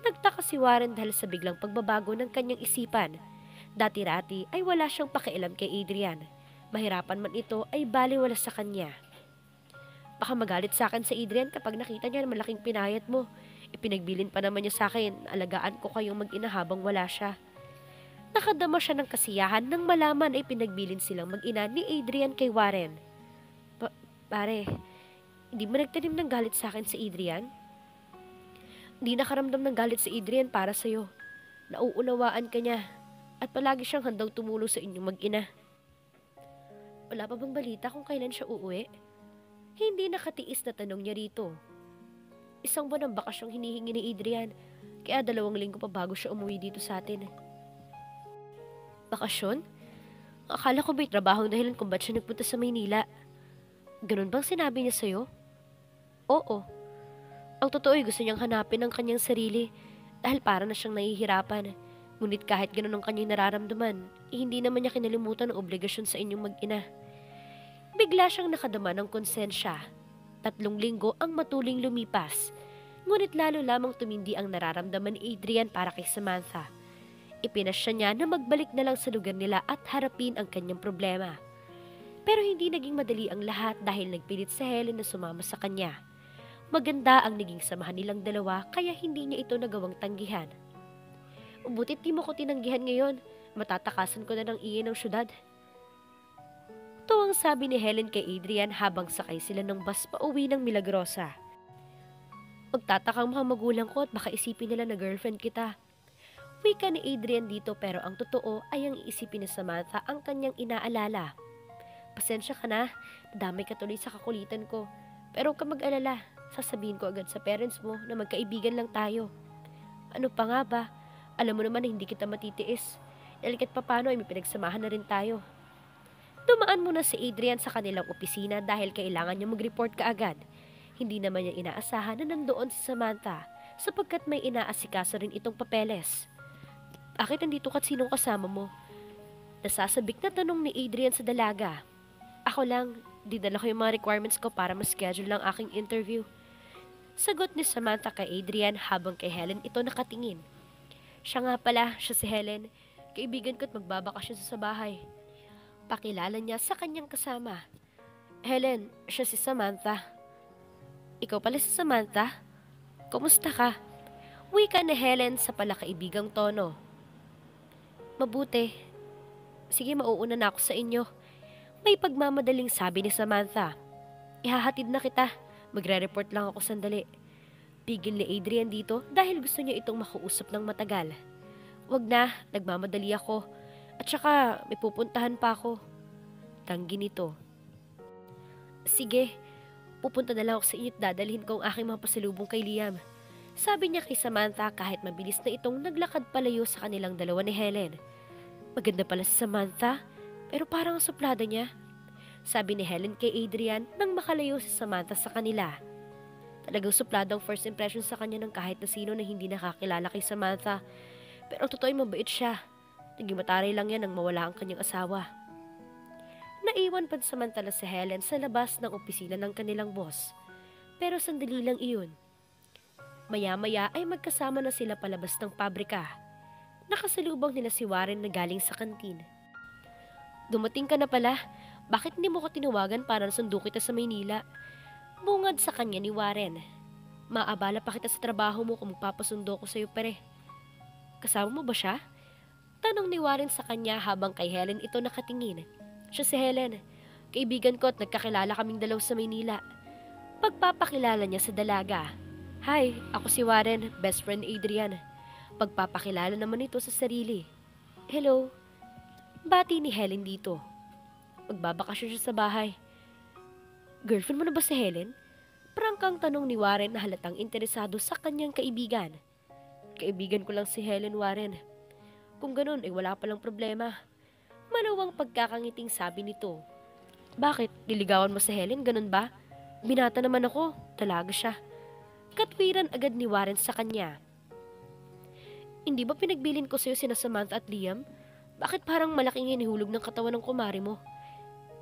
Nagtaka si Warren dahil sa biglang pagbabago ng kanyang isipan. Dati-rati ay wala siyang pakialam kay Adrian. Mahirapan man ito ay baliwala sa kanya. Baka magalit sa akin sa Adrian kapag nakita niya na malaking pinayat mo. Ipinagbilin pa naman niya sa akin, alagaan ko kayong mag-ina habang wala siya. Nakadama siya ng kasiyahan nang malaman ay pinagbilin silang mag-ina ni Adrian kay Warren. Pare, hindi mo nagtanim ng galit sa akin si Adrian? Hindi nakaramdam ng galit si Adrian para sa'yo. Nauunawaan ka niya at palagi siyang handang tumulong sa inyong mag-ina. Wala pa bang balita kung kailan siya uuwi? Hindi nakatiis na tanong niya rito. 1 buwan ang bakasyong hinihingi ni Adrian, kaya 2 linggo pa bago siya umuwi dito sa atin. Bakasyon? Akala ko ba'y trabaho ang dahilan kung ba't siya nagpunta sa Maynila? Ganun bang sinabi niya sa'yo? Oo. Ang totoo ay gusto niyang hanapin ang kanyang sarili dahil para na siyang nahihirapan. Ngunit kahit ganun ang kanyang nararamdaman, hindi naman niya kinalimutan ang obligasyon sa inyong mag-ina. Bigla siyang nakadama ng konsensya. 3 linggo ang matuling lumipas. Ngunit lalo lamang tumindi ang nararamdaman ni Adrian para kay Samantha. Ipinasya niya na magbalik na lang sa lugar nila at harapin ang kanyang problema. Pero hindi naging madali ang lahat dahil nagpilit si Helen na sumama sa kanya. Maganda ang naging samahan nilang dalawa kaya hindi niya ito nagawang tanggihan. Butit di mo ko tinanggihan ngayon, matatakasan ko na ng iye ng syudad. Tuwang sabi ni Helen kay Adrian habang sakay sila ng bus pauwi ng Milagrosa. Magtatakang mga magulang ko at baka isipin nila na girlfriend kita. Wika ni Adrian dito pero ang totoo ay ang iisipin ni Samantha ang kanyang inaalala. Pasensya ka na, damay ka tuloy sa kakulitan ko. Pero huwag ka mag-alala, sasabihin ko agad sa parents mo na magkaibigan lang tayo. Ano pa nga ba? Alam mo naman na hindi kita matitiis. Dahil kahit papano ay may pinagsamahan na rin tayo. Dumaan muna si Adrian sa kanilang opisina dahil kailangan niya mag-report kaagad. Hindi naman niya inaasahan na nandoon si Samantha sapagkat may inaasikaso rin itong papeles. Bakit nandito ka't sinong kasama mo? Nasasabik na tanong ni Adrian sa dalaga. Ako lang, didala ko yung mga requirements ko para ma-schedule ng aking interview. Sagot ni Samantha kay Adrian habang kay Helen ito nakatingin. Siya nga pala, siya si Helen. Kaibigan ko't magbabakasyon sa bahay. Pakilala niya sa kanyang kasama. Helen, siya si Samantha. Ikaw pala si Samantha? Kumusta ka? Wika ni Helen sa palakaibigang tono. Mabuti. Sige, mauuna na ako sa inyo. May pagmamadaling sabi ni Samantha. Ihahatid na kita. Magre-report lang ako sandali. Pigil ni Adrian dito dahil gusto niya itong makausap ng matagal. Wag na, nagmamadali ako. At saka, may pupuntahan pa ako. Tanggi nito. Sige, pupunta na lang ako sa inyo at dadalhin ko ang aking mga pasalubong kay Liam. Sabi niya kay Samantha kahit mabilis na itong naglakad palayo sa kanilang dalawa ni Helen. Maganda pala si Samantha, pero parang ang suplada niya. Sabi ni Helen kay Adrian nang makalayo si Samantha sa kanila. Talagang suplada ang first impression sa kanya ng kahit na sino na hindi nakakilala kay Samantha. Pero ang totoo ay mabait siya. Naging mataray lang yan nang mawala ang kanyang asawa. Naiwan pansamantala si Helen sa labas ng opisina ng kanilang boss. Pero sandali lang iyon. Maya-maya ay magkasama na sila palabas ng pabrika. Nakasalubong nila si Warren na galing sa kantin. Dumating ka na pala. Bakit hindi mo ko tinawagan para nasundo kita sa Maynila? Bungad sa kanya ni Warren. Maabala pa kita sa trabaho mo kung magpapasundo ko sa'yo pare. Kasama mo ba siya? Tanong ni Warren sa kanya habang kay Helen ito nakatingin. Siya si Helen. Kaibigan ko at nagkakilala kaming dalaw sa Maynila. Pagpapakilala niya sa dalaga. Hi, ako si Warren, best friend Adrian. Pagpapakilala naman ito sa sarili. Hello. Bati ni Helen dito. Magbabakasyon siya sa bahay. Girlfriend mo na ba si Helen? Prangkang tanong ni Warren na halatang interesado sa kanyang kaibigan. Kaibigan ko lang si Helen, Warren. Kung ganun, wala palang problema. Manawang pagkakangiting sabi nito. Bakit? Diligawan mo si Helen, ganun ba? Binata naman ako, talaga siya. Katwiran agad ni Warren sa kanya. Hindi ba pinagbilin ko sa'yo sina Samantha at Liam? Bakit parang malaking hinihulog ng katawan ng kumari mo?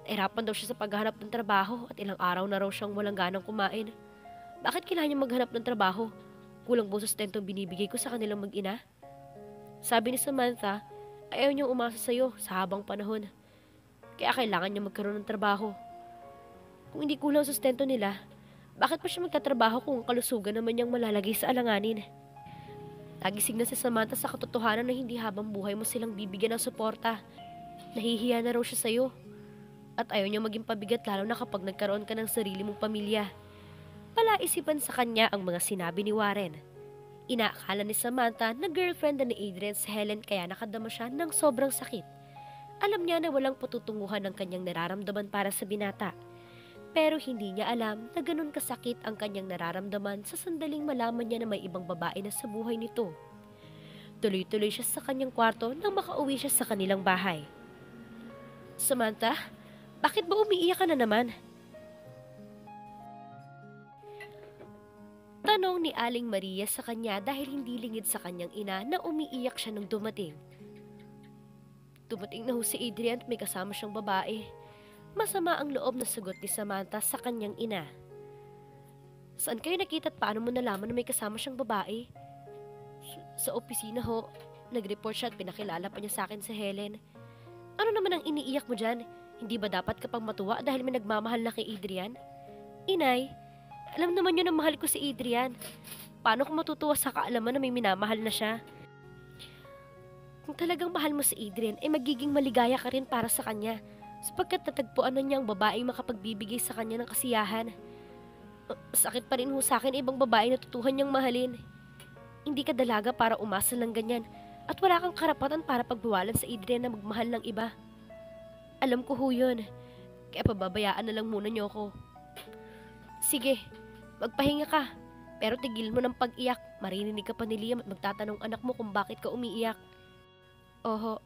Nahirapan daw siya sa paghahanap ng trabaho at ilang araw na raw siyang walang ganang kumain. Bakit kailangan niya maghanap ng trabaho? Kulang ba sustento binibigay ko sa kanilang mag-ina? Sabi ni Samantha, ayaw niyang umasa sa'yo sa habang panahon. Kaya kailangan niya magkaroon ng trabaho. Kung hindi kulang sustento nila, bakit pa siya magtatrabaho kung kalusugan naman niyang malalagay sa alanganin? Nagising na si Samantha sa katotohanan na hindi habang buhay mo silang bibigyan ng suporta. Nahihiya na raw siya sa'yo. At ayaw niyang maging pabigat lalo na kapag nagkaroon ka ng sarili mong pamilya. Palaisipan sa kanya ang mga sinabi ni Warren. Inaakala ni Samantha na girlfriend na ni Adrian si Helen kaya nakadama siya ng sobrang sakit. Alam niya na walang patutunguhan ng kanyang nararamdaman para sa binata. Pero hindi niya alam na ganun kasakit ang kanyang nararamdaman sa sandaling malaman niya na may ibang babae na sa buhay nito. Tuloy-tuloy siya sa kanyang kwarto nang makauwi siya sa kanilang bahay. Samantha, bakit ba umiiyak ka na naman? Tanong ni Aling Maria sa kanya dahil hindi lingid sa kanyang ina na umiiyak siya nung dumating. Dumating na ho si Adrian at may kasama siyang babae. Masama ang loob na sagot ni Samantha sa kanyang ina. Saan kayo nakita at paano mo nalaman na may kasama siyang babae? Sa opisina ho. Nag-report siya at pinakilala pa niya sa akin si Helen. Ano naman ang iniiyak mo dyan? Hindi ba dapat kapag matuwa dahil may nagmamahal na kay Adrian? Inay, alam naman niyo na mahal ko si Adrian. Paano kung matutuwa sa kaalaman na may minamahal na siya? Kung talagang mahal mo si Adrian, magiging maligaya ka rin para sa kanya. Sapagkat natagpuan na niya ang babaeng makapagbibigay sa kanya ng kasiyahan. Sakit pa rin ho sa akin ibang babae na tutuhan niyang mahalin. Hindi ka dalaga para umasa lang ganyan. At wala kang karapatan para pagbawalan sa Adrian na magmahal ng iba. Alam ko ho yun. Kaya pababayaan na lang muna niyo ako. Sige, magpahinga ka. Pero tigil mo ng pag-iyak. Maririnig ka pa ni Liam at magtatanong anak mo kung bakit ka umiiyak. Oho.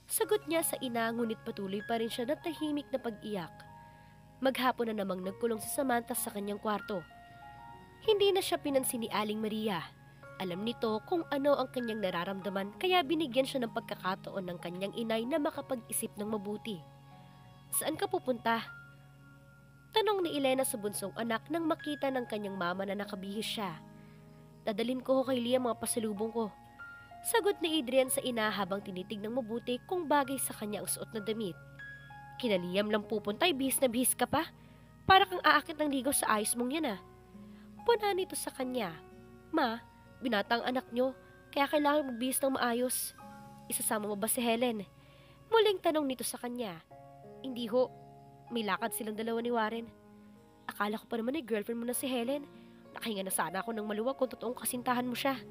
Sagot niya sa ina ngunit patuloy pa rin siya na tahimik na pag-iyak. Maghapon na namang nagkulong si Samantha sa kanyang kwarto. Hindi na siya pinansin ni Aling Maria. Alam nito kung ano ang kanyang nararamdaman kaya binigyan siya ng pagkakataon ng kanyang inay na makapag-isip ng mabuti. Saan ka pupunta? Tanong ni Elena sa bunsong anak nang makita ng kanyang mama na nakabihis siya. Dadalhin ko ho kay Liam mga pasalubong ko. Sagot ni Adrian sa ina habang tinitig ng mabuti kung bagay sa kanya ang suot na damit. Kina Liam lang pupunta bihis na bihis ka pa? Para kang aakit ng ligaw sa ayos mong yan ah. Puna nito sa kanya. Ma, binata ang anak nyo, kaya kailangan magbihis ng maayos. Isasama mo ba si Helen? Muling tanong nito sa kanya. Hindi ho, may lakad silang dalawa ni Warren. Akala ko pa naman girlfriend mo na si Helen. Nakahinga na sana ako ng maluwag kung totoong kasintahan mo siya.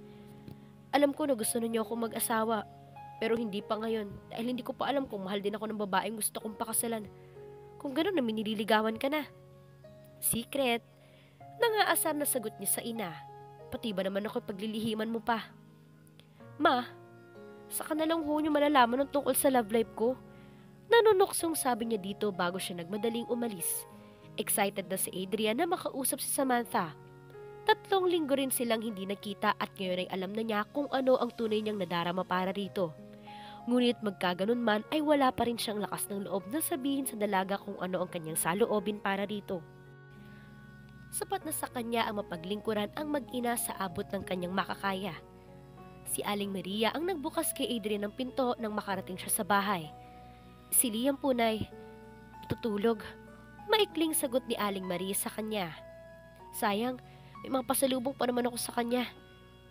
Alam ko na gusto ninyo ako mag-asawa, pero hindi pa ngayon dahil hindi ko pa alam kung mahal din ako ng babaeng gusto kong pakasalan. Kung gano'n namin nililigawan ka na. Secret. Nangaasar na sagot niya sa ina. Pati ba naman ako paglilihiman mo pa? Ma, saka na lang ho niyo malalaman ng tungkol sa love life ko. Nanunuksong sabi niya dito bago siya nagmadaling umalis. Excited na si Adrian na makausap si Samantha. 3 linggo rin silang hindi nakita at ngayon ay alam na niya kung ano ang tunay niyang nadarama para rito. Ngunit magkaganon man ay wala pa rin siyang lakas ng loob na sabihin sa dalaga kung ano ang kanyang saloobin para rito. Sapat na sa kanya ang mapaglingkuran ang mag-ina sa abot ng kanyang makakaya. Si Aling Maria ang nagbukas kay Adrian ng pinto nang makarating siya sa bahay. Si Liam po, Nay. Tutulog. Maikling sagot ni Aling Maria sa kanya. Sayang, may mga pasalubong pa naman ako sa kanya.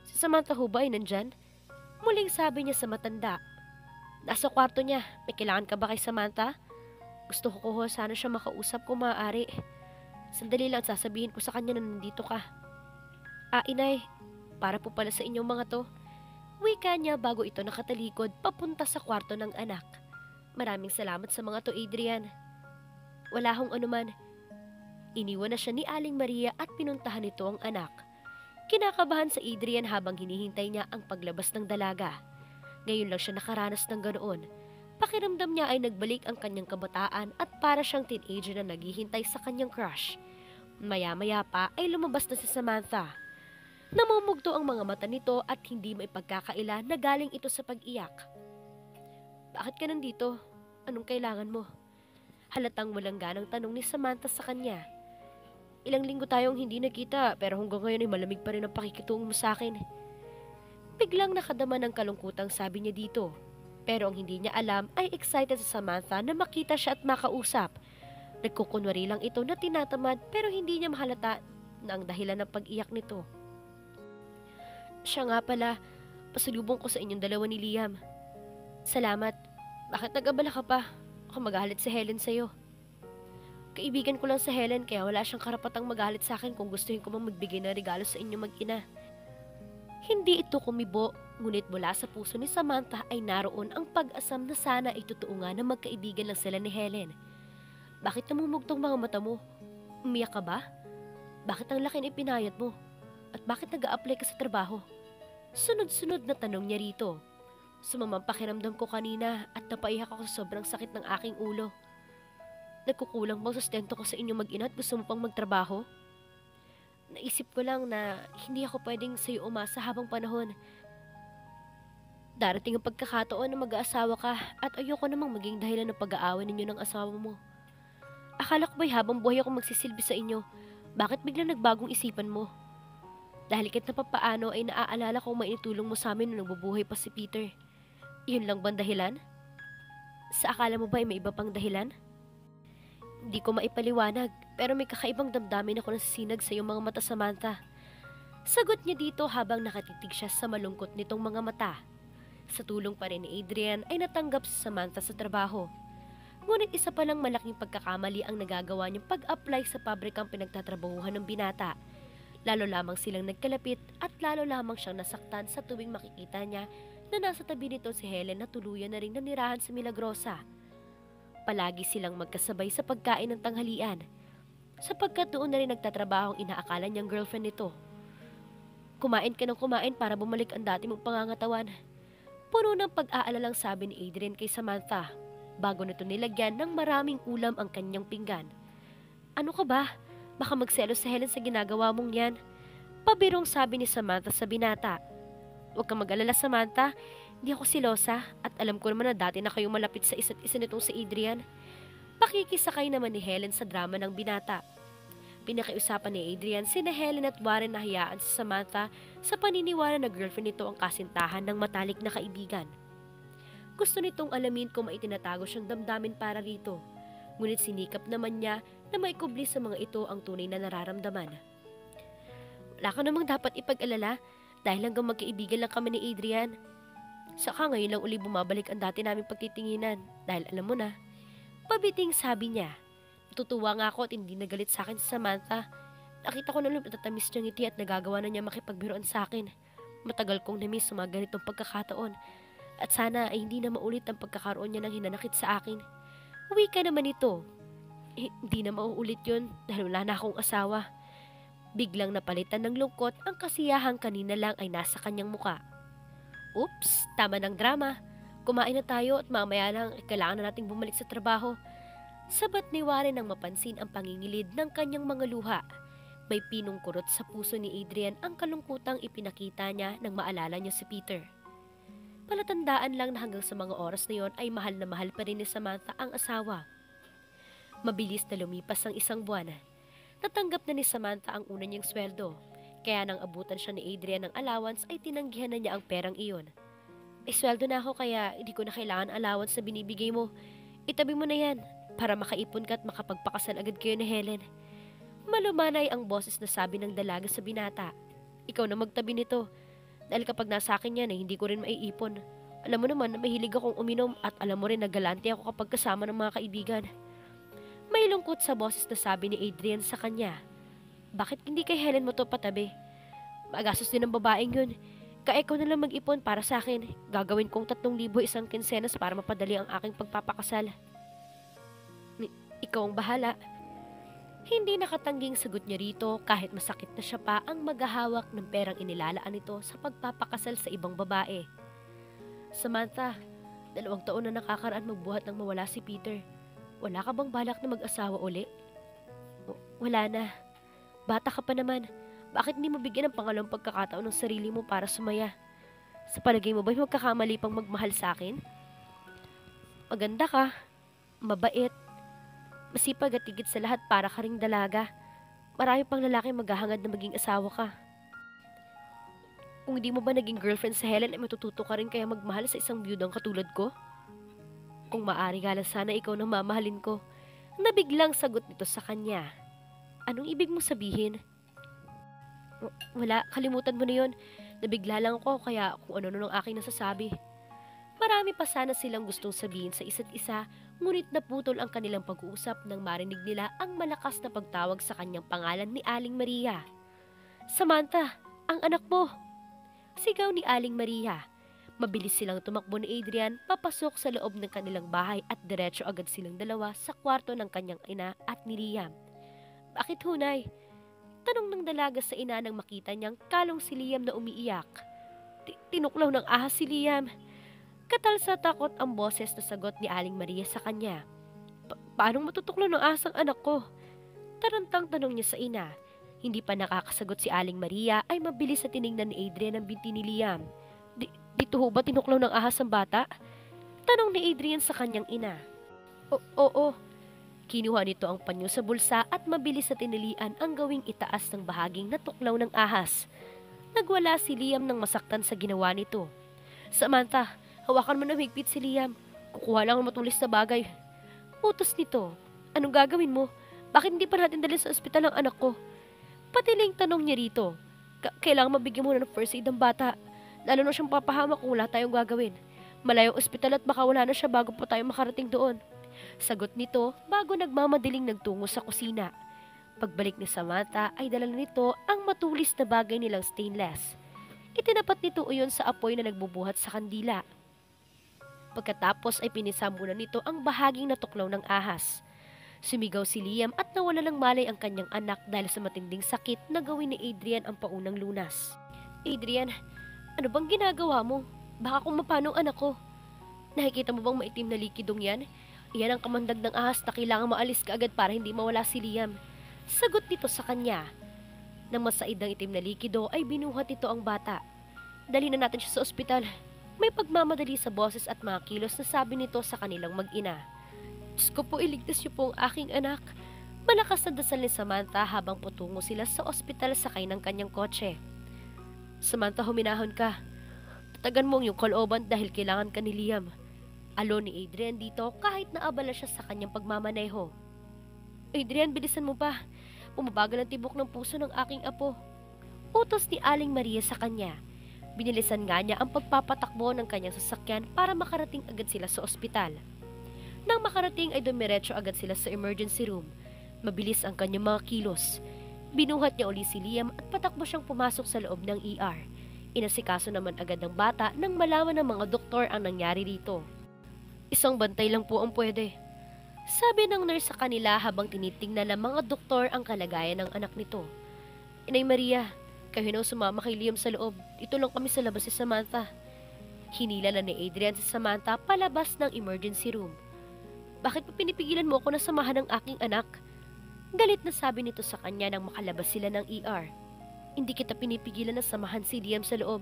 Si Samantha ho ba ay nandyan? Muling sabi niya sa matanda. Nasa kwarto niya. May kailangan ka ba kay Samantha? Gusto ko ho sana siya makausap kung maaari. Sandali lang sasabihin ko sa kanya na nandito ka. Inay, para po pala sa inyong mga to. Wika niya bago ito nakatalikod papunta sa kwarto ng anak. Maraming salamat sa mga to, Adrian. Wala hong anuman. Iniwan na siya ni Aling Maria at pinuntahan nito ang anak. Kinakabahan sa Adrian habang hinihintay niya ang paglabas ng dalaga. Ngayon lang siya nakaranas ng ganoon. Pakiramdam niya ay nagbalik ang kanyang kabataan at para siyang teenager na naghihintay sa kanyang crush. Maya-maya pa ay lumabas na si Samantha. Namumugto ang mga mata nito at hindi may pagkakaila na galing ito sa pag-iyak. Bakit ka nandito? Anong kailangan mo? Halatang walang ganang tanong ni Samantha sa kanya. Ilang linggo tayong hindi nakita pero hanggang ngayon ay malamig pa rin ang pakikitungo mo sa akin. Biglang nakadama ng kalungkutang sabi niya dito. Pero ang hindi niya alam ay excited sa Samantha na makita siya at makausap. Nagkukunwari lang ito na tinatamad pero hindi niya mahalata na ang dahilan ng pag-iyak nito. Siya nga pala, pasalubong ko sa inyong dalawa ni Liam. Salamat. Bakit nag-abala ka pa? Ako magalit si Helen sa'yo. Kaibigan ko lang sa Helen kaya wala siyang karapatang magalit sa akin kung gustuhin ko mang magbigay ng regalo sa inyo mag-ina. Hindi ito kumibo, ngunit mula sa puso ni Samantha ay naroon ang pag-asam na sana ay totoo nga na magkaibigan lang sila ni Helen. Bakit namumugtong mga mata mo? Umiyak ka ba? Bakit ang laki na ipinayat mo? At bakit nag-a-apply ka sa trabaho? Sunod-sunod na tanong niya rito. Sumamang pakiramdam ko kanina at napaiyak ako sa sobrang sakit ng aking ulo. Nagkukulang bang sustento ko sa inyo mag-ina at gusto mo pang magtrabaho? Naisip ko lang na hindi ako pwedeng sa'yo umasa habang panahon. Darating ang pagkakataon na mag-aasawa ka at ayoko namang maging dahilan ng pag-aaway ninyo ng asawa mo. Akala ko ba'y habang buhay ako magsisilbi sa inyo, bakit biglang nagbagong isipan mo? Dahil kahit na papaano ay naaalala kong mainitulong mo sa amin nung nagbubuhay pa si Peter. Yun lang bang dahilan? Sa akala mo ba ay may iba pang dahilan? Hindi ko maipaliwanag, pero may kakaibang damdamin ako nasisinag sa iyong mga mata, Samantha. Sagot niya dito habang nakatitig siya sa malungkot nitong mga mata. Sa tulong pa rin ni Adrian ay natanggap si Samantha sa trabaho. Ngunit isa palang malaking pagkakamali ang nagagawa niyang pag-apply sa pabrikang pinagtatrabahuhan ng binata. Lalo lamang silang nagkalapit at lalo lamang siyang nasaktan sa tuwing makikita niya na nasa tabi nito si Helen na tuluyan na ring nanirahan sa Milagrosa. Palagi silang magkasabay sa pagkain ng tanghalian, sapagkat doon na rin nagtatrabaho ang inaakala niyang girlfriend nito. Kumain ka ng kumain para bumalik ang dati mong pangangatawan. Puno ng pag-aalalang sabi ni Adrian kay Samantha, bago nito nilagyan ng maraming ulam ang kanyang pinggan. Ano ka ba? Baka magselos sa Helen sa ginagawa mong yan. Pabirong sabi ni Samantha sa binata. Huwag kang mag-alala, Samantha. Hindi ako silosa at alam ko naman na dati na kayong malapit sa isa't isa nitong si Adrian. Pakikisakay naman ni Helen sa drama ng binata. Pinakiusapan ni Adrian sina Helen at Warren na hayaan si Samantha sa paniniwala na girlfriend nito ang kasintahan ng matalik na kaibigan. Gusto nitong alamin kung maitinatago siyang damdamin para rito. Ngunit sinikap naman niya na maikubli sa mga ito ang tunay na nararamdaman. Wala ka namang dapat ipag-alala dahil hanggang magkaibigan lang kami ni Adrian. Saka ngayon lang uli bumabalik ang dati naming pagtitinginan dahil alam mo na. Pabiting sabi niya. Natutuwa nga ako at hindi nagalit sa akin si Samantha. Nakita ko na lang natatamis niyang ngiti at nagagawa na niya makipagbiruan sa akin. Matagal kong namiss sa mga ganitong pagkakataon. At sana ay hindi na maulit ang pagkakaroon niya ng hinanakit sa akin. Uwi ka naman ito. Hindi na mauulit yun dahil wala na akong asawa. Biglang napalitan ng lungkot ang kasiyahang kanina lang ay nasa kanyang muka. Oops, tama ng drama. Kumain na tayo at mamaya lang kailangan na nating bumalik sa trabaho. Sabat ni Warren nang mapansin ang pangingilid ng kanyang mga luha. May pinungkurot sa puso ni Adrian ang kalungkutang ipinakita niya nang maalala niya si Peter. Palatandaan lang na hanggang sa mga oras na yon ay mahal na mahal pa rin ni Samantha ang asawa. Mabilis na lumipas ang isang buwan. Natanggap na ni Samantha ang una niyang sweldo. Kaya nang abutan siya ni Adrian ng allowance ay tinanggihan na niya ang perang iyon. Sweldo na ako kaya hindi ko na kailangan allowance na binibigay mo. Itabi mo na yan para makaipon ka at makapagpakasal agad kayo ni Helen. Malumanay ang boses na sabi ng dalaga sa binata. Ikaw na magtabi nito. Dahil kapag nasa akin yan hindi ko rin maiipon. Alam mo naman na mahilig akong uminom at alam mo rin na galante ako kapag kasama ng mga kaibigan. May lungkot sa boses na sabi ni Adrian sa kanya. Bakit hindi kay Helen mo to patabi? Magastos din ng babaeng yun. Kaya ikaw na lang mag-ipon para sa akin. Gagawin kong 3,000 isang kinsenas para mapadali ang aking pagpapakasal. Ikaw ang bahala. Hindi nakatangging sagot niya rito kahit masakit na siya pa ang maghahawak ng perang inilalaan nito sa pagpapakasal sa ibang babae. Samantha, 2 taon na nakakaraan magbuhat nang mawala si Peter. Wala ka bang balak na mag-asawa uli? Wala na. Bata ka pa naman. Bakit hindi mo bigyan ng pangalawang pagkakataon ng sarili mo para sumaya? Sa palagay mo ba'y magkakamali pang magmahal sa akin? Maganda ka. Mabait. Masipag at higit sa lahat para ka ring dalaga. Marami pang lalaki maghahangad na maging asawa ka. Kung hindi mo ba naging girlfriend sa Helen ay matututo ka rin kaya magmahal sa isang biyudang katulad ko? Kung maaari nga lang sana ikaw nang mamahalin ko. Nabiglang sagot nito sa kanya. Anong ibig mong sabihin? Wala, kalimutan mo na yun. Nabigla lang ako kaya kung ano nung aking nasasabi. Marami pa sana silang gustong sabihin sa isa't isa, ngunit naputol ang kanilang pag-uusap nang marinig nila ang malakas na pagtawag sa kanyang pangalan ni Aling Maria. Samantha, ang anak mo! Sigaw ni Aling Maria. Mabilis silang tumakbo ni Adrian papasok sa loob ng kanilang bahay at diretso agad silang dalawa sa kwarto ng kanyang ina at ni Liam. Bakit hunay? Tanong ng dalaga sa ina nang makita niyang kalong si Liam na umiiyak. Tinuklaw ng ahas si Liam. Katal sa takot ang boses na sagot ni Aling Maria sa kanya. Paano matutuklaw ng ahas ang anak ko? Tarantang tanong niya sa ina. Hindi pa nakakasagot si Aling Maria ay mabilis sa tiningnan ni Adrian ang binti ni Liam. Dito ho ba tinuklaw ng ahas ang bata? Tanong ni Adrian sa kanyang ina. Oo. Kinuha nito ang panyo sa bulsa at mabilis sa tinilian ang gawing itaas ng bahaging natuklaw ng ahas. Nagwala si Liam nang masaktan sa ginawa nito. Samantha, hawakan mo na higpit si Liam. Kukuha lang ang matulis na bagay. Utos nito. Anong gagawin mo? Bakit hindi pa natin dalhin sa ospital ang anak ko? Patiling tanong niya rito. Kailangan mabigyan mo na ng first aid ang bata. Lalo na siyang papahamak kung wala tayong gagawin. Malayong ospital at baka wala na siya bago pa tayo makarating doon. Sagot nito bago nagmamadaling nagtungo sa kusina. Pagbalik ni Samantha ay dala nito ang matulis na bagay nilang stainless. Itinapat nito iyon sa apoy na nagbubuhat sa kandila. Pagkatapos ay pinisam muna nito ang bahaging natuklaw ng ahas. Sumigaw si Liam at nawala ng malay ang kanyang anak dahil sa matinding sakit na gawin ni Adrian ang paunang lunas. Adrian, ano bang ginagawa mo? Baka kung mapano ang anak ko. Nakikita mo bang maitim na likidong yan? Iyan ang kamandag ng ahas na kailangan maalis ka agad para hindi mawala si Liam. Sagot nito sa kanya. Nang masaid ang itim na likido ay binuhat nito ang bata. Dali na natin siya sa ospital. May pagmamadali sa boses at mga kilos na sabi nito sa kanilang mag-ina. Diyos ko po, iligtas niyo po ang aking anak. Malakas na dasal ni Samantha habang putungo sila sa ospital sakay ng kanyang kotse. Samantha, huminahon ka. Tatagan mo ang iyong kalooban dahil kailangan ka ni Liam. Alon ni Adrian dito kahit naabala siya sa kanyang pagmamaneho. Adrian, bilisan mo pa. Bumabagal ang tibok ng puso ng aking apo. Utos ni Aling Maria sa kanya. Binilisan nga niya ang pagpapatakbo ng kanyang sasakyan para makarating agad sila sa ospital. Nang makarating ay dumiretso agad sila sa emergency room. Mabilis ang kanyang mga kilos. Binuhat niya uli si Liam at patakbo siyang pumasok sa loob ng ER. Inasikaso naman agad ng bata nang malaman ng mga doktor ang nangyari rito. Isang bantay lang po ang pwede. Sabi ng nurse sa kanila habang tinitingnan ng mga doktor ang kalagayan ng anak nito. Inay Maria, kayo na sumama kay Liam sa loob. Dito lang kami sa labas si Samantha. Hinila na ni Adrian si Samantha palabas ng emergency room. Bakit pa pinipigilan mo ako na samahan ng aking anak? Galit na sabi nito sa kanya nang makalabas sila ng ER. Hindi kita pinipigilan na samahan si Liam sa loob.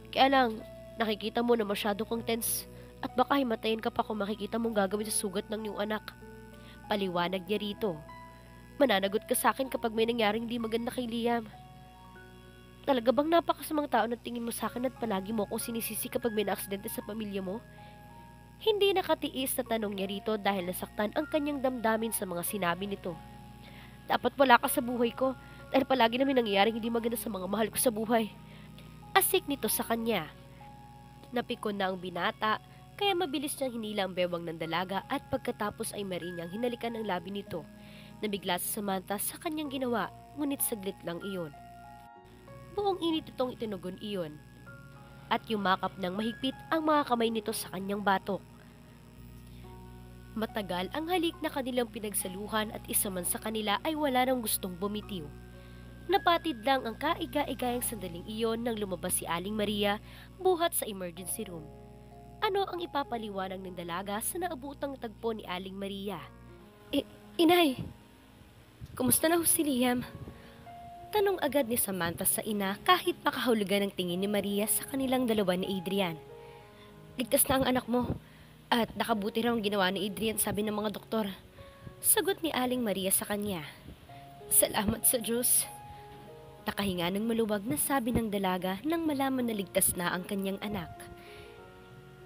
Kaya lang, nakikita mo na masyado kang tense at baka himatayin ka pa kung makikita mong gagawin sa sugat ng iyong anak. Paliwanag niya rito. Mananagot ka sa akin kapag may nangyaring di maganda kay Liam. Talaga bang napakasamang tao na tingin mo sa akin at palagi mo akong sinisisi kapag may naaksidente sa pamilya mo? Hindi nakatiis na tanong niya rito dahil nasaktan ang kanyang damdamin sa mga sinabi nito. Dapat wala ka sa buhay ko dahil palagi namin nangyayaring hindi maganda sa mga mahal ko sa buhay. Asik nito sa kanya. Napikon na ang binata, kaya mabilis niyang hinila ang bewang ng dalaga at pagkatapos ay mari niyang hinalikan ang labi nito. Nabigla si Samantha sa kanyang ginawa, ngunit saglit lang iyon. Buong init itong itinugon iyon at yumakap ng mahigpit ang mga kamay nito sa kanyang batok. Matagal ang halik na kanilang pinagsaluhan at isa man sa kanila ay wala nang gustong bumitiw. Napatid lang ang kaiga-igayang sandaling iyon nang lumabas si Aling Maria buhat sa emergency room. Ano ang ipapaliwanag ng dalaga sa naabutang tagpo ni Aling Maria? Inay, kumusta na ho si Liam? Tanong agad ni Samantha sa ina kahit makahulugan ng tingin ni Maria sa kanilang dalawa ni Adrian. Ligtas na ang anak mo at nakabuti raw ang ginawa ni Adrian, sabi ng mga doktor. Sagot ni Aling Maria sa kanya. Salamat sa Diyos. Nakahinga ng maluwag na sabi ng dalaga nang malaman na ligtas na ang kanyang anak.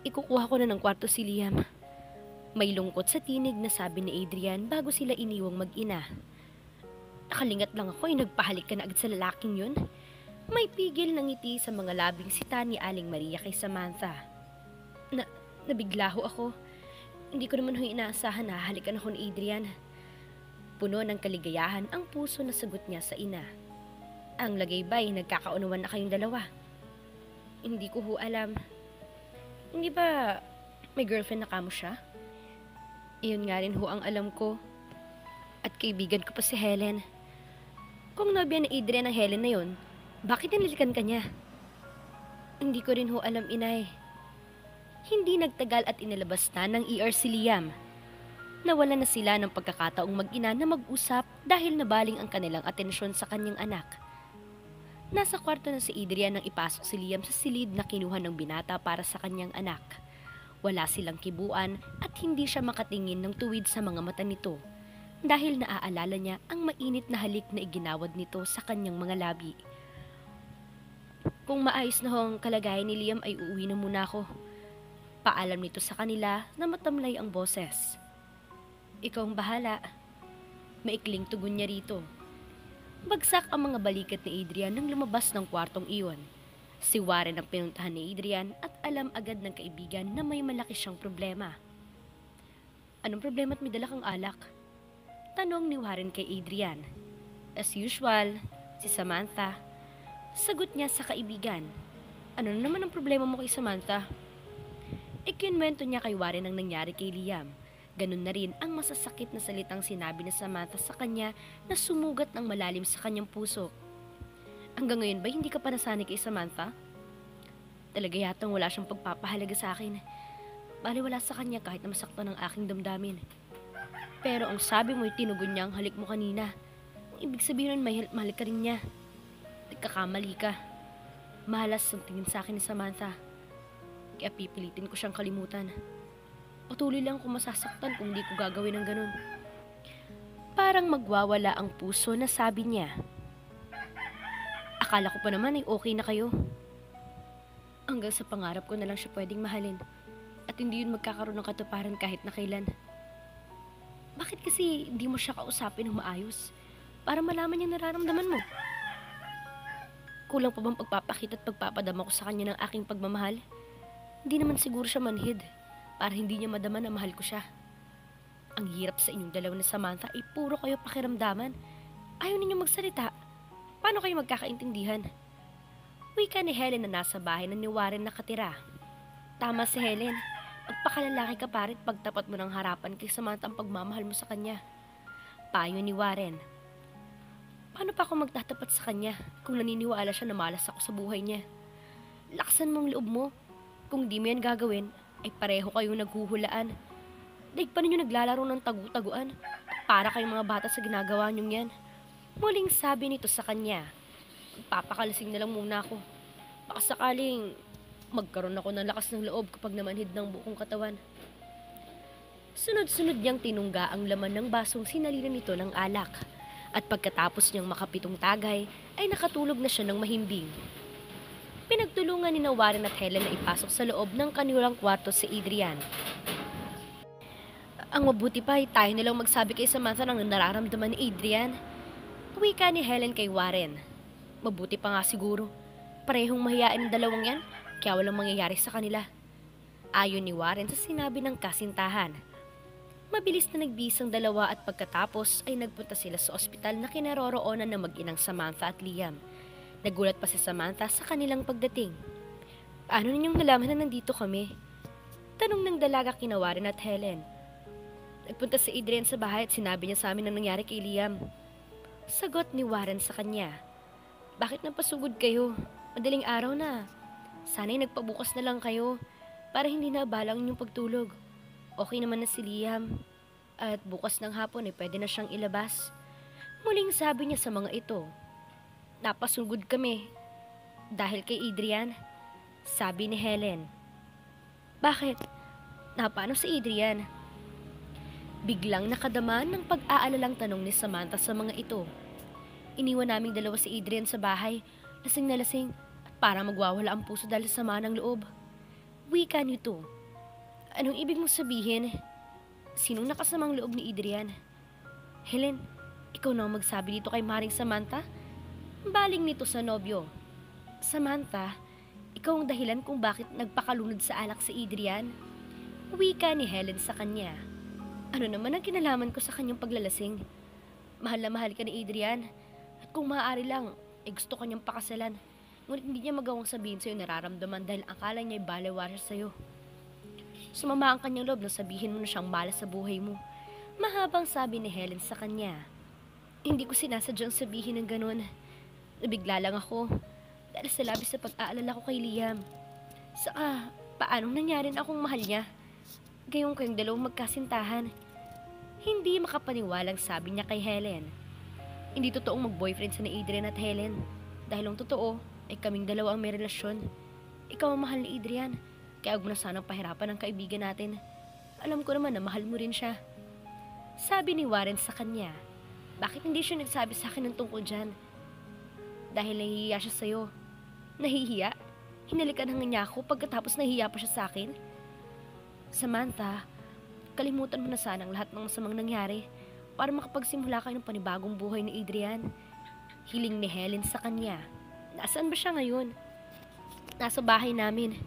Ikukuha ko na ng kwarto si Liam. May lungkot sa tinig na sabi ni Adrian bago sila iniwang mag-ina. Nakalingat lang ako ay nagpahalik ka na agad sa lalaking yun. May pigil ng ngiti sa mga labing sita ni Aling Maria kay Samantha. Nabigla ho ako. Hindi ko naman ho inaasahan na halikan ako ni Adrian. Puno ng kaligayahan ang puso na sagot niya sa ina. Ang lagay ba'y nagkakaunawan na kayong dalawa? Hindi ko ho alam. Hindi ba may girlfriend na kamo siya? Iyon nga rin ho ang alam ko. At kaibigan ko pa si Helen. Kung nobya ni Adrian ang Helen na yun, bakit nililikan ka niya? Hindi ko rin ho alam, inay. Hindi nagtagal at inilabas na ng ER si Liam. Nawala na sila ng pagkakataong mag-ina na mag-usap dahil nabaling ang kanilang atensyon sa kanyang anak. Nasa kwarto na si Adrian nang ipasok si Liam sa silid na kinuha ng binata para sa kanyang anak. Wala silang kibuan at hindi siya makatingin ng tuwid sa mga mata nito dahil naaalala niya ang mainit na halik na iginawad nito sa kanyang mga labi. Kung maayos na hong kalagayan ni Liam ay uuwi na muna ako. Paalam nito sa kanila na matamlay ang boses. Ikaw ang bahala. Maikling tugon niya rito. Bagsak ang mga balikat ni Adrian nang lumabas ng kwartong iyon. Si Warren ang pinuntahan ni Adrian at alam agad ng kaibigan na may malaki siyang problema. Anong problema at may dala kang alak? Tanong ni Warren kay Adrian. As usual, si Samantha. Sagot niya sa kaibigan. Ano na naman ang problema mo kay Samantha? Ikinwento niya kay Warren ang nangyari kay Liam. Ganun na rin ang masasakit na salitang sinabi ni Samantha sa kanya na sumugat ng malalim sa kanyang puso. Hanggang ngayon ba hindi ka pa nasanay kay Samantha? Talaga yatang wala siyang pagpapahalaga sa akin. Baliwala sa kanya kahit na masaktan ang aking damdamin. Pero ang sabi mo'y tinugon niya ang halik mo kanina. Ang ibig sabihin nun mahal ka rin niya. Nagkakamali ka. Mahalas ang tingin sa akin ni Samantha. Kaya pipilitin ko siyang kalimutan. Patuloy lang kung masasaktan kung di ko gagawin ng ganun. Parang magwawala ang puso na sabi niya. Akala ko pa naman ay okay na kayo. Hanggang sa pangarap ko na lang siya pwedeng mahalin. At hindi yun magkakaroon ng katuparan kahit na kailan. Bakit kasi di mo siya kausapin ng maayos? Para malaman niya nararamdaman mo. Kulang pa bang pagpapakita at pagpapadama ko sa kanya ng aking pagmamahal? Hindi naman siguro siya manhid para hindi niya madama na mahal ko siya. Ang hirap sa inyong dalawa ni Samantha ay puro kayo pakiramdaman. Ayaw ninyo magsalita. Paano kayo magkakaintindihan? Wika ni Helen na nasa bahay na ni Warren nakatira. Tama si Helen. Magpakalalaki ka pa rin pagtapat mo ng harapan kay Samantha ang pagmamahal mo sa kanya. Payo ni Warren. Paano pa ako magtatapat sa kanya kung naniniwala siya na malas ako sa buhay niya? Laksan mong loob mo. Kung di mo yan gagawin, ay pareho kayong naghuhulaan. Daig pa ninyo naglalaro ng tagu-taguan. Para kayong mga bata sa ginagawa niyong yan. Muling sabi nito sa kanya. Papakalasing na lang muna ako. Baka sakaling magkaroon ako ng lakas ng loob kapag namanhid ng buong katawan. Sunod-sunod niyang tinungga ang laman ng basong sinalinan nito ng alak. At pagkatapos niyang makapitong tagay, ay nakatulog na siya ng mahimbing. Pinagtulungan ni Warren at Helen na ipasok sa loob ng kanilang kwarto si Adrian. Ang mabuti pa ay tayo nilang magsabi kay Samantha ng nararamdaman ni Adrian. Wika ni Helen kay Warren. Mabuti pa nga siguro. Parehong mahiyain ang dalawang yan, kaya walang mangyayari sa kanila. Ayon ni Warren sa sinabi ng kasintahan. Mabilis na nagbihis ang dalawa at pagkatapos ay nagpunta sila sa ospital na kinaroroonan ng mag-inang Samantha at Liam. Nagulat pa si Samantha sa kanilang pagdating. Paano ninyong nalaman na nandito kami? Tanong ng dalaga kina Warren at Helen. Nagpunta si Adrian sa bahay at sinabi niya sa amin ang nangyari kay Liam. Sagot ni Warren sa kanya. Bakit napasugod kayo? Madaling araw na. Sana'y nagpabukas na lang kayo para hindi na abala ang inyong pagtulog. Okay naman na si Liam. At bukas ng hapon ay pwede na siyang ilabas. Muling sabi niya sa mga ito. Napasugod kami. Dahil kay Adrian? Sabi ni Helen. Bakit? Paano si Adrian? Biglang nakadama ng pag-aalalang tanong ni Samantha sa mga ito. Iniwan naming dalawa si Adrian sa bahay, lasing na lasing, at parang magwawala ang puso dahil sa sama ng loob. Wika nito. Anong ibig mong sabihin? Sinong nakasamang loob ni Adrian? Helen, ikaw na ang magsabi dito kay Maring Samantha? Baling nito sa nobyo. Samantha, ikaw ang dahilan kung bakit nagpakalunod sa alak si Adrian? Wika ni Helen sa kanya. Ano naman ang kinalaman ko sa kanyang paglalasing? Mahal na mahal ka ni Adrian. At kung maaari lang, gusto kanyang pakasalan. Ngunit hindi niya magawang sabihin sa'yo nararamdaman dahil akala niya ay balewala sa'yo. Sumama ang kanyang loob na sabihin mo na siyang malas sa buhay mo. Mahabang sabi ni Helen sa kanya. Hindi ko sinasadyang sabihin ng ganun. Nabigla lang ako dahil sa labis na pag-aalala ko kay Liam. Saka, paanong nangyari na akong mahal niya? Gayong kayong dalawang magkasintahan. Hindi makapaniwalang sabi niya kay Helen. Hindi totoong mag-boyfriend sa ni Adrian at Helen. Dahil ang totoo ay kaming dalawa ang may relasyon. Ikaw ang mahal ni Adrian. Kaya huwag mo na sanang pahirapan ang kaibigan natin. Alam ko naman na mahal mo rin siya. Sabi ni Warren sa kanya. Bakit hindi siya nagsabi sa akin ng tungkol dyan? Dahil nahihiya siya sa'yo. Nahihiya? Hinalikan niya ako pagkatapos nahihiya pa siya sa akin? Samantha, kalimutan mo na sana ang lahat ng masamang nangyari para makapagsimula kayo ng panibagong buhay ni Adrian. Hiling ni Helen sa kanya. Nasaan ba siya ngayon? Nasa bahay namin.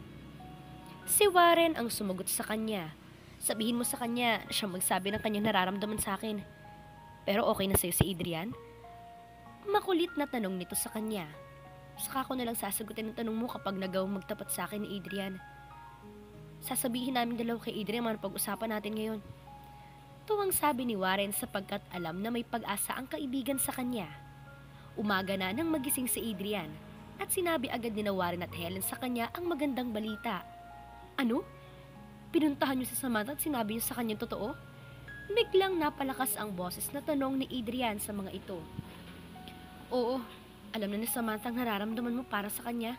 Si Warren ang sumagot sa kanya. Sabihin mo sa kanya na siyang magsabi ng kanyang nararamdaman sa akin. Pero okay na sa'yo si Adrian? Makulit na tanong nito sa kanya. Saka ko nalang sasagutin ang tanong mo kapag nagawang magtapat sa akin ni Adrian. Sasabihin namin dalawa kay Adrian ang pag-usapan natin ngayon. Tuwang sabi ni Warren sapagkat alam na may pag-asa ang kaibigan sa kanya. Umaga na nang magising si Adrian at sinabi agad ni Warren at Helen sa kanya ang magandang balita. Ano? Pinuntahan niyo si Samantha at sinabi niyo sa kanya totoo? Biglang napalakas ang boses na tanong ni Adrian sa mga ito. Oo, alam na ni Samantha ang nararamdaman mo para sa kanya.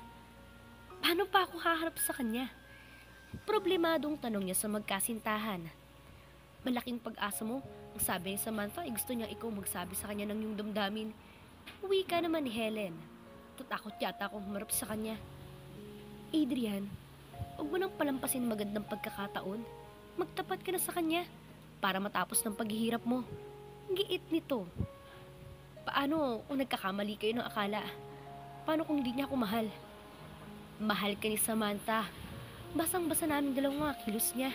Paano pa ako haharap sa kanya? Problemadong tanong niya sa magkasintahan. Malaking pag-asa mo, ang sabi ni Samantha ay gusto niya ikaw magsabi sa kanya ng iyong damdamin. Wika naman ni Helen. Tatakot yata akong humarap sa kanya. Adrian, huwag mo nang palampasin magandang pagkakataon. Magtapat ka na sa kanya para matapos ng paghihirap mo. Giit nito. Paano kung nagkakamali kayo ng akala? Paano kung hindi niya ako mahal? Mahal ka ni Samantha. Basang-basa namin dalawang mga kilos niya.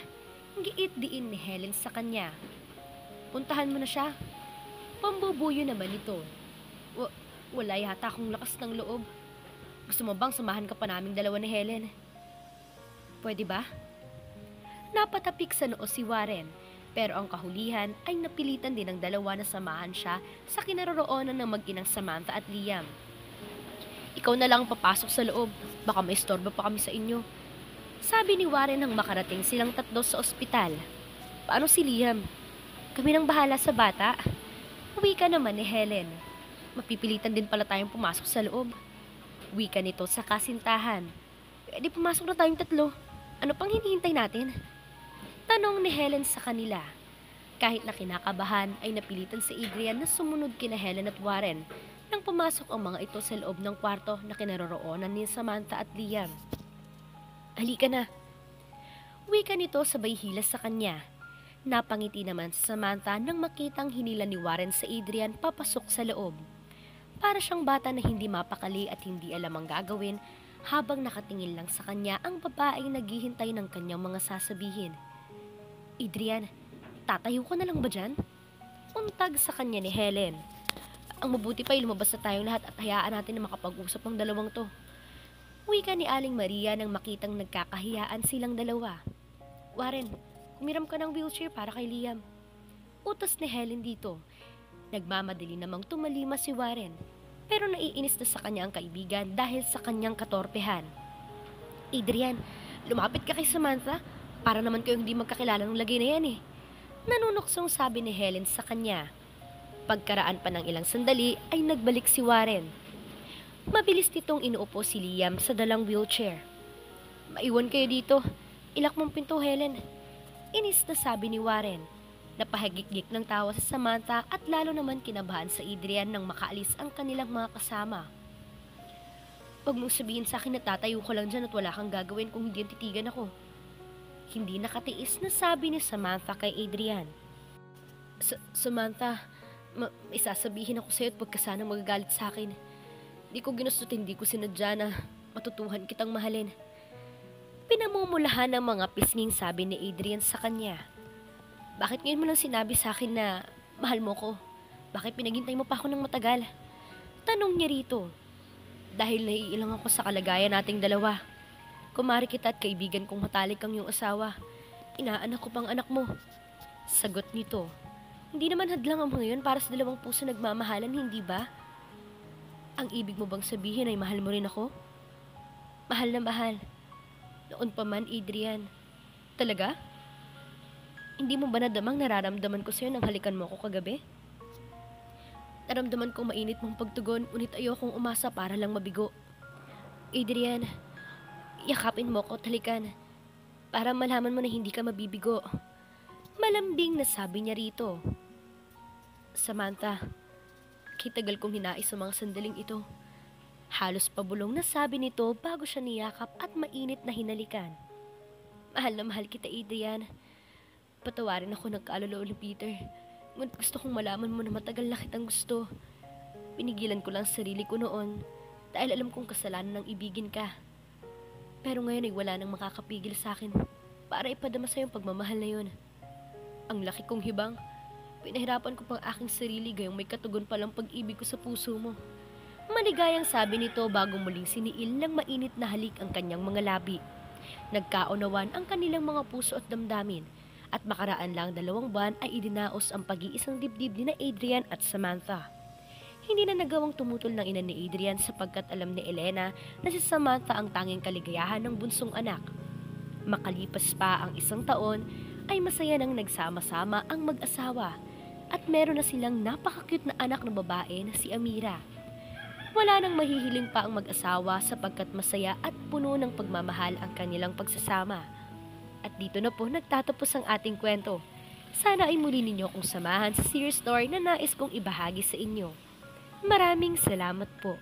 Giit diin ni Helen sa kanya. Puntahan mo na siya. Pambubuyo naman ito. Wala yata akong lakas ng loob. Gusto mo bang samahan ka pa naming dalawa ni Helen? Pwede ba? Napatapik sa noo si Warren. Pero ang kahulihan ay napilitan din ng dalawa na samahan siya sa kinaroroonan ng mag-inang Samantha at Liam. Ikaw na lang papasok sa loob. Baka may istorbo pa kami sa inyo. Sabi ni Warren nang makarating silang tatlo sa ospital. Paano si Liam? Kami nang bahala sa bata. Wika naman ni Helen. Mapipilitan din pala tayong pumasok sa loob. Wika nito sa kasintahan. Di pumasok na tayong tatlo. Ano pang hinihintay natin? Tanong ni Helen sa kanila. Kahit na kinakabahan ay napilitan si Adrian na sumunod kina Helen at Warren nang pumasok ang mga ito sa loob ng kwarto na kinaroroonan ni Samantha at Liam. Halika na. Wika nito sabay hilas sa kanya. Napangiti naman si Samantha nang makitang hinila ni Warren sa Adrian papasok sa loob. Para siyang bata na hindi mapakali at hindi alam ang gagawin habang nakatingin lang sa kanya ang babaeng naghihintay ng kanyang mga sasabihin. Adrian, tatayo ko na lang ba dyan? Untag sa kanya ni Helen. Ang mabuti pa ay lumabas na tayong lahat at hayaan natin na makapag-usap ang dalawang to. Wika ni Aling Maria nang makitang nagkakahiyaan silang dalawa. Warren, kumiram ka ng wheelchair para kay Liam. Utos ni Helen dito. Nagmamadali namang tumalima si Warren, pero naiinis na sa kanya ang kaibigan dahil sa kanyang katorpehan. Adrian, lumapit ka kay Samantha para naman kayong hindi magkakilala ng lagay na yan eh. Nanunuksong sabi ni Helen sa kanya. Pagkaraan pa ng ilang sandali ay nagbalik si Warren. Mabilis nitong inuupo si Liam sa dalang wheelchair. Maiwan kayo dito. Ilak mong pinto, Helen. Inis na sabi ni Warren. Napahagik-gik ng tawa sa Samantha at lalo naman kinabahan sa Adrian nang makaalis ang kanilang mga kasama. Huwag mong sabihin sa akin na tatayo ko lang dyan at wala kang gagawin kung hindi titigan ako. Hindi nakatiis na sabi ni Samantha kay Adrian. Samantha, may sasabihin ako sa'yo at huwag ka sana magagalit sa akin. Di ko ginustot, hindi ko sinadya na matutuhan kitang mahalin. Pinamumulahan ng mga pisnging sabi ni Adrian sa kanya. Bakit ngayon mo lang sinabi sa akin na mahal mo ko? Bakit pinaghintay mo pa ako ng matagal? Tanong niya rito. Dahil naiilang ako sa kalagayan nating dalawa. Kumari kita at kaibigan kong matalik ang iyong asawa. Inaanak ko pang anak mo. Sagot nito. Hindi naman hadlang ang mga yun para sa dalawang puso nagmamahalan, hindi ba? Ang ibig mo bang sabihin ay mahal mo rin ako? Mahal na mahal. Noon pa man, Adrian. Talaga? Hindi mo ba nadamang nararamdaman ko sa'yo nang halikan mo ako kagabi? Naramdaman kong mainit mong pagtugon, ngunit ayokong umasa para lang mabigo. Adrian, yakapin mo ko, talikan. Para malaman mo na hindi ka mabibigo. Malambing na sabi niya rito. Samantha, kitagal kong hinais sa mga sandaling ito. Halos pabulong na sabi nito bago siya niyakap at mainit na hinalikan. Mahal na mahal kita, Adrian. Patawarin ako ng kaluluwa ni Peter. Ngunit gusto kong malaman mo na matagal na kitang gusto. Pinigilan ko lang sarili ko noon dahil alam kong kasalanan ng ibigin ka. Pero ngayon ay wala nang makakapigil sa akin para ipadama sa yung pagmamahal na yun. Ang laki kong hibang. Pinahirapan ko pang aking sarili gayong may katugon palang pag-ibig ko sa puso mo. Maligayang sabi nito bago muling siniil ng mainit na halik ang kanyang mga labi. Nagkaunawan ang kanilang mga puso at damdamin at makaraan lang 2 buwan ay idinaos ang pag-iisang dibdib ni Adrian at Samantha. Hindi na nagawang tumutol ng ina ni Adrian sapagkat alam ni Elena na si Samantha ang tanging kaligayahan ng bunsong anak. Makalipas pa ang 1 taon ay masaya nang nagsama-sama ang mag-asawa at meron na silang napaka-cute na anak na babae na si Amira. Wala nang mahihiling pa ang mag-asawa sapagkat masaya at puno ng pagmamahal ang kanilang pagsasama. At dito na po nagtatapos ang ating kwento. Sana ay muli ninyo akong samahan sa series story na nais kong ibahagi sa inyo. Maraming salamat po.